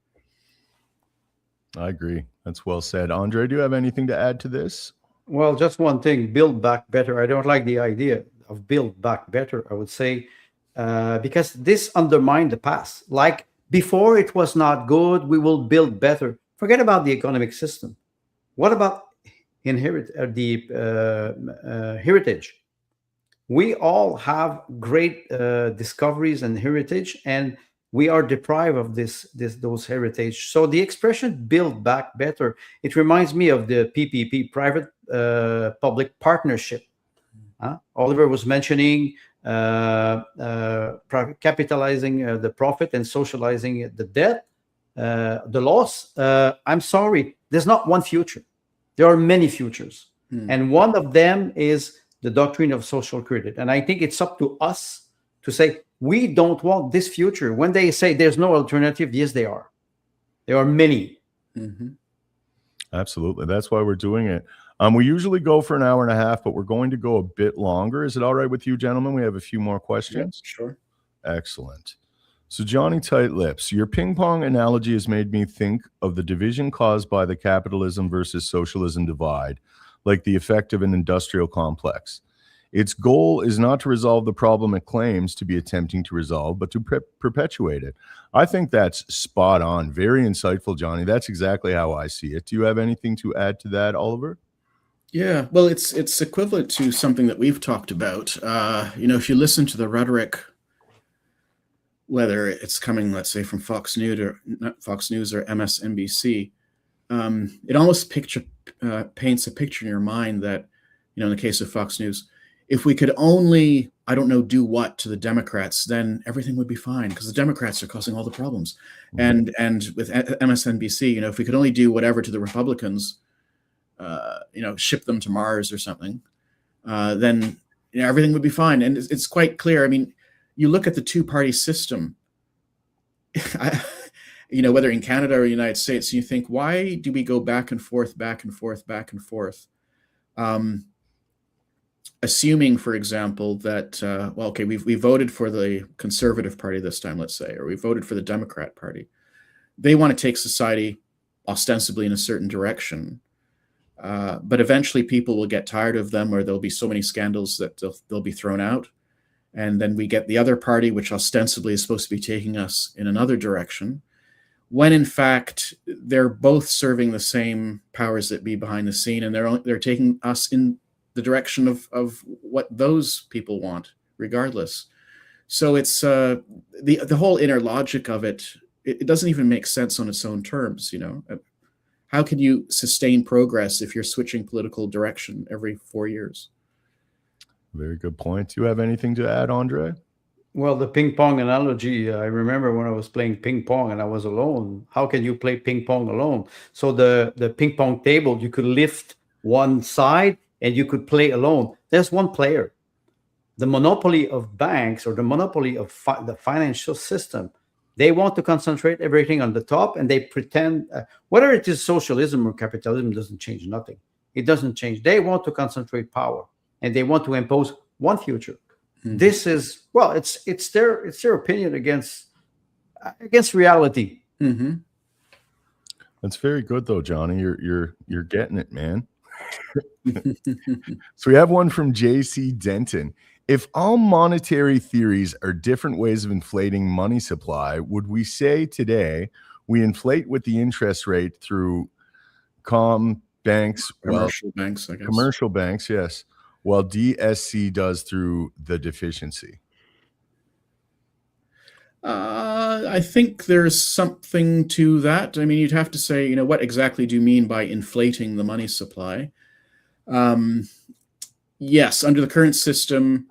I agree. That's well said. Andre, do you have anything to add to this? Well, just one thing: build back better. I don't like the idea of build back better. I would say because this undermined the past. Like before, it was not good. We will build better. Forget about the economic system. What about heritage? We all have great discoveries and heritage, and we are deprived of those heritage. So the expression "build back better" it reminds me of the PPP, private public partnership. Oliver was mentioning capitalizing the profit and socializing the debt, the loss. I'm sorry, there's not one future. There are many futures, and one of them is the doctrine of social credit. And I think it's up to us to say we don't want this future. When they say there's no alternative, yes, they are. There are many. Mm-hmm. Absolutely. That's why we're doing it. We usually go for an hour and a half, but we're going to go a bit longer. Is it all right with you, gentlemen? We have a few more questions. Yeah, sure. Excellent. So, Johnny Tight Lips, your ping pong analogy has made me think of the division caused by the capitalism versus socialism divide, like the effect of an industrial complex. Its goal is not to resolve the problem it claims to be attempting to resolve, but to perpetuate it. I think that's spot on. Very insightful, Johnny. That's exactly how I see it. Do you have anything to add to that, Oliver? Yeah, well, it's equivalent to something that we've talked about. If you listen to the rhetoric, whether it's coming, let's say, from Fox News or MSNBC, it almost paints a picture in your mind that, in the case of Fox News, if we could only, I don't know, do what to the Democrats, then everything would be fine because the Democrats are causing all the problems. Mm-hmm. And with MSNBC, if we could only do whatever to the Republicans, ship them to Mars or something, then everything would be fine. And it's quite clear. I mean, you look at the two-party system, whether in Canada or the United States, you think, why do we go back and forth, back and forth, back and forth? Assuming, for example, that, we voted for the Conservative Party this time, let's say, or we voted for the Democrat Party. They want to take society ostensibly in a certain direction. But eventually people will get tired of them, or there'll be so many scandals that they'll be thrown out. And then we get the other party, which ostensibly is supposed to be taking us in another direction, when in fact they're both serving the same powers that be behind the scene, and they're taking us in the direction of what those people want, regardless. So it's the whole inner logic of it. It doesn't even make sense on its own terms. How can you sustain progress if you're switching political direction every 4 years? Very good point. Do you have anything to add, Andre? Well, the ping pong analogy, I remember when I was playing ping pong and I was alone. How can you play ping pong alone? So the ping pong table, you could lift one side and you could play alone. There's one player. The monopoly of banks or the monopoly of the financial system, they want to concentrate everything on the top, and they pretend, whether it is socialism or capitalism, doesn't change nothing. It doesn't change. They want to concentrate power, and they want to impose one future. Mm-hmm. This is, well, it's their opinion against reality. Mm-hmm. That's very good, though, Johnny. You're getting it, man. So we have one from JC Denton. If all monetary theories are different ways of inflating money supply, would we say today we inflate with the interest rate through commercial banks, I guess. Commercial banks, yes, while DSC does through the deficiency? I think there's something to that. I mean, you'd have to say, what exactly do you mean by inflating the money supply? Yes, under the current system,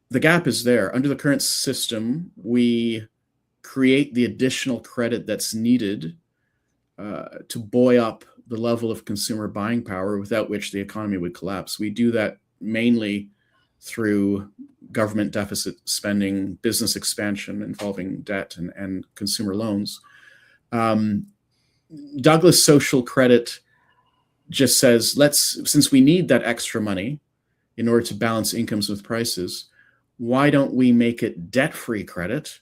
the gap is there. Under the current system, we create the additional credit that's needed to buoy up the level of consumer buying power, without which the economy would collapse. We do that mainly through government deficit spending, business expansion involving debt and consumer loans. Douglas social credit just says, since we need that extra money in order to balance incomes with prices, why don't we make it debt-free credit,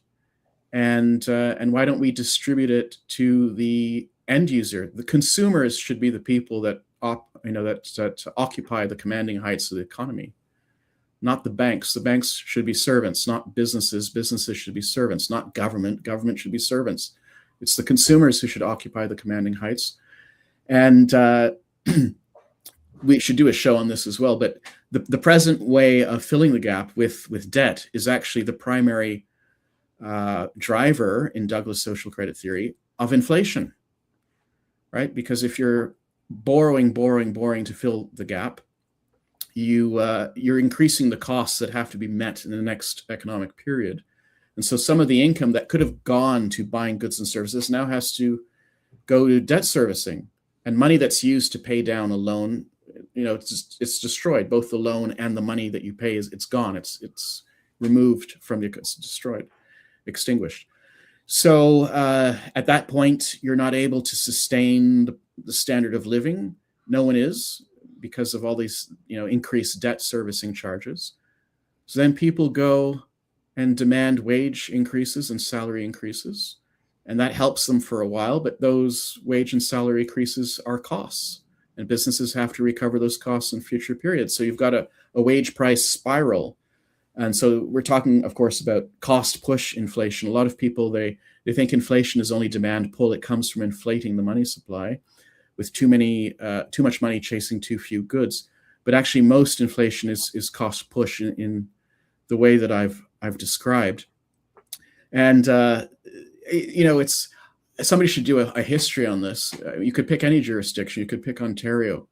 and why don't we distribute it to the end user? The consumers should be the people that that occupy the commanding heights of the economy. Not the banks. The banks should be servants, not businesses. Businesses should be servants, not government. Government should be servants. It's the consumers who should occupy the commanding heights. And we should do a show on this as well. But the present way of filling the gap with debt is actually the primary driver in Douglas social credit theory of inflation, right? Because if you're borrowing to fill the gap, you're increasing the costs that have to be met in the next economic period. And so some of the income that could have gone to buying goods and services now has to go to debt servicing, and money that's used to pay down a loan, it's destroyed. Both the loan and the money that you pay it's gone. It's removed from you. It's destroyed, extinguished. So at that point, you're not able to sustain the standard of living. No one is, because of all these increased debt servicing charges. So then people go and demand wage increases and salary increases, and that helps them for a while, but those wage and salary increases are costs, and businesses have to recover those costs in future periods. So you've got a wage price spiral. And so we're talking, of course, about cost push inflation. A lot of people, they think inflation is only demand pull. It comes from inflating the money supply with too much money chasing too few goods. But actually most inflation is cost push in the way that I've described. And it's somebody should do a history on this. You could pick any jurisdiction. You could pick Ontario.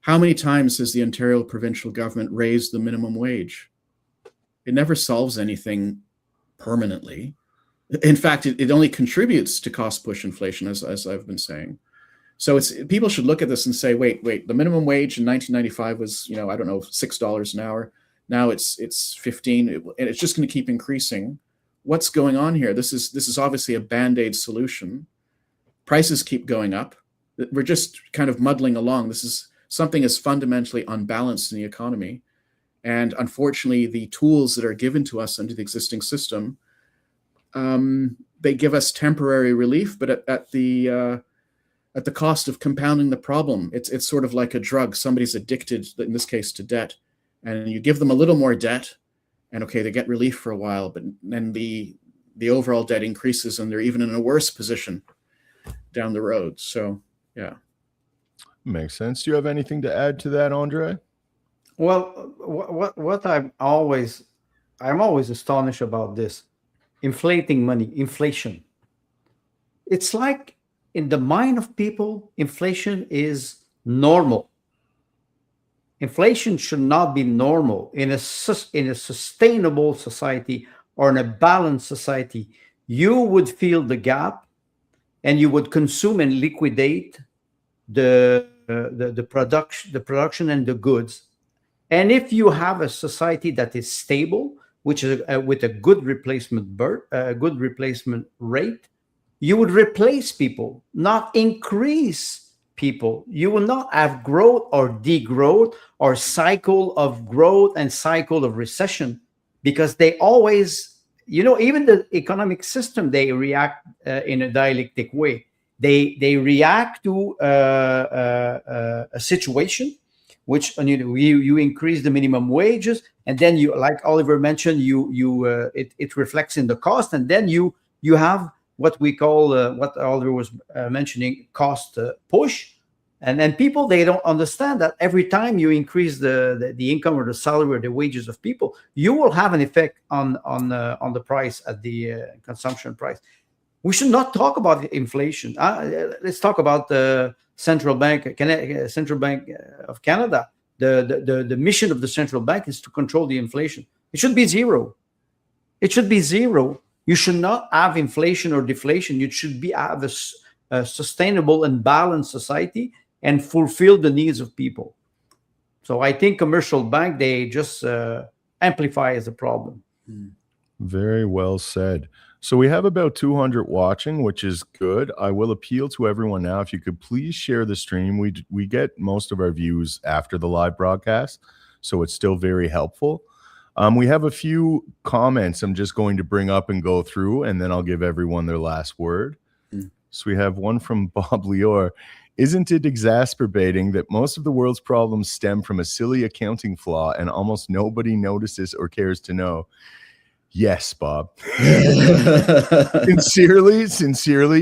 How many times has the Ontario provincial government raised the minimum wage? It never solves anything permanently. In fact, it only contributes to cost push inflation, as I've been saying. So people should look at this and say, wait, the minimum wage in 1995 was, $6 an hour. Now it's 15, and it's just going to keep increasing. What's going on here? This is obviously a Band-Aid solution. Prices keep going up. We're just kind of muddling along. Something is fundamentally unbalanced in the economy. And unfortunately, the tools that are given to us under the existing system, they give us temporary relief, but at the cost of compounding the problem. It's sort of like a drug. Somebody's addicted, in this case, to debt, and you give them a little more debt, and okay, they get relief for a while, but then the overall debt increases, and they're even in a worse position down the road. So, yeah. Makes sense. Do you have anything to add to that, Andre? Well, what I'm always astonished about this inflating money, inflation. It's like in the mind of people, inflation is normal. Inflation should not be normal in a sustainable society or in a balanced society. You would feel the gap, and you would consume and liquidate the production and the goods. And if you have a society that is stable, which is with a good replacement rate, you would replace people, not increase people. You will not have growth or degrowth or cycle of growth and cycle of recession, because they always, even the economic system, they react in a dialectic way. They react to a situation, which you increase the minimum wages, and then you, like Oliver mentioned, it reflects in the cost, and then you have what we call what Oliver was mentioning, cost push, and then people, they don't understand that every time you increase the income or the salary or the wages of people, you will have an effect on the price at the consumption price. We should not talk about inflation. Let's talk about the Central Bank of Canada. The mission of the central bank is to control the inflation. It should be zero. It should be zero. You should not have inflation or deflation. You should have a sustainable and balanced society and fulfill the needs of people. So I think commercial bank, they just amplify as a problem. Very well said. So we have about 200 watching, which is good. I will appeal to everyone now, if you could please share the stream. We get most of our views after the live broadcast, so it's still very helpful. We have a few comments I'm just going to bring up and go through, and then I'll give everyone their last word. So we have one from Bob Lior. Isn't it exasperating that most of the world's problems stem from a silly accounting flaw and almost nobody notices or cares to know? Yes, Bob. Sincerely,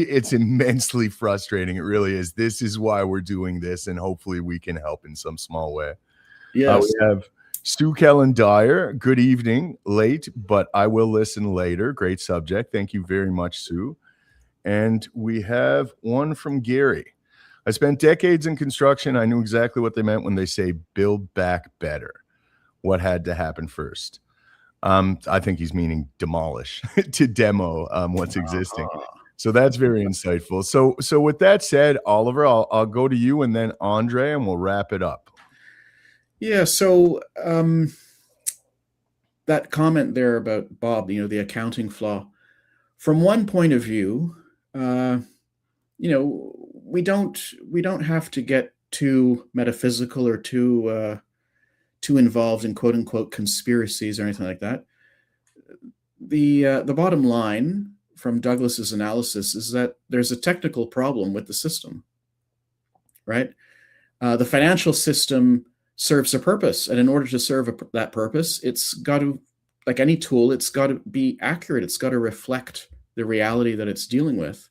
it's immensely frustrating. It really is. This is why we're doing this, and hopefully we can help in some small way. Yes. We have Sue Kellen Dyer. Good evening. Late, but I will listen later. Great subject. Thank you very much, Sue. And we have one from Gary. I spent decades in construction. I knew exactly what they meant when they say build back better. What had to happen first? I think he's meaning demolish, to demo what's existing. So that's very insightful. So with that said, Oliver, I'll go to you and then Andre, and we'll wrap it up. Yeah, so that comment there about Bob, the accounting flaw, from one point of view, we don't have to get too metaphysical or too involved in quote unquote conspiracies or anything like that. The bottom line from Douglas's analysis is that there's a technical problem with the system, right? The financial system serves a purpose, and in order to serve that purpose, it's got to, like any tool, it's got to be accurate. It's got to reflect the reality that it's dealing with.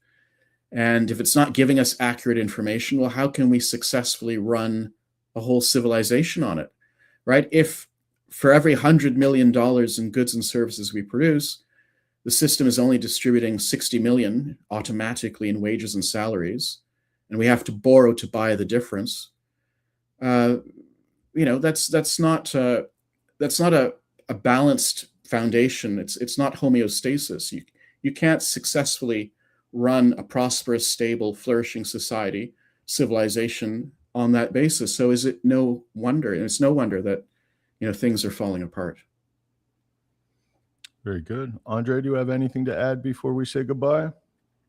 And if it's not giving us accurate information, well, how can we successfully run a whole civilization on it, right? If for every $100 million in goods and services we produce, the system is only distributing 60 million automatically in wages and salaries, and we have to borrow to buy the difference, that's not a balanced foundation. It's not homeostasis. You can't successfully run a prosperous, stable, flourishing society, civilization on that basis. So is it no wonder, and it's no wonder that things are falling apart. Very good. Andre, do you have anything to add before we say goodbye?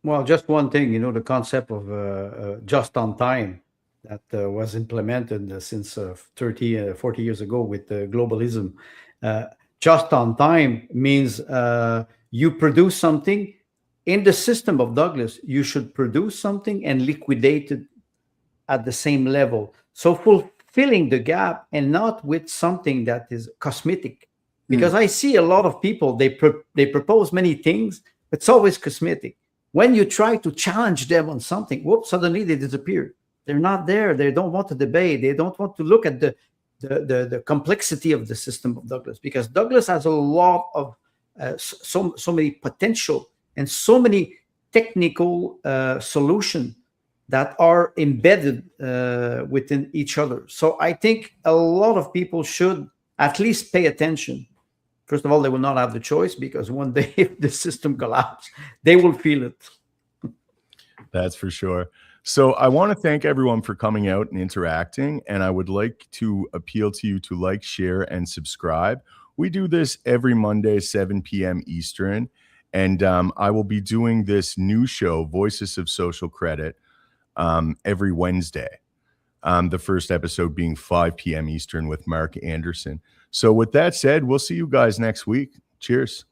Well, just one thing, the concept of just on time that was implemented since 30, 40 years ago with globalism. Just on time means you produce something. In the system of Douglas, you should produce something and liquidate it at the same level. So fulfilling the gap, and not with something that is cosmetic. Because I see a lot of people, they propose many things, it's always cosmetic. When you try to challenge them on something, whoops, suddenly they disappear. They're not there. They don't want to debate. They don't want to look at the complexity of the system of Douglas, because Douglas has a lot of so many potential and so many technical solutions that are embedded within each other. So I think a lot of people should at least pay attention. First of all, they will not have the choice, because one day if the system collapses, they will feel it. That's for sure. So I want to thank everyone for coming out and interacting, and I would like to appeal to you to like, share, and subscribe. We do this every Monday, 7 p.m. Eastern, and I will be doing this new show, Voices of Social Credit, every Wednesday. The first episode being 5 p.m. Eastern with Mark Anderson. So with that said, we'll see you guys next week. Cheers.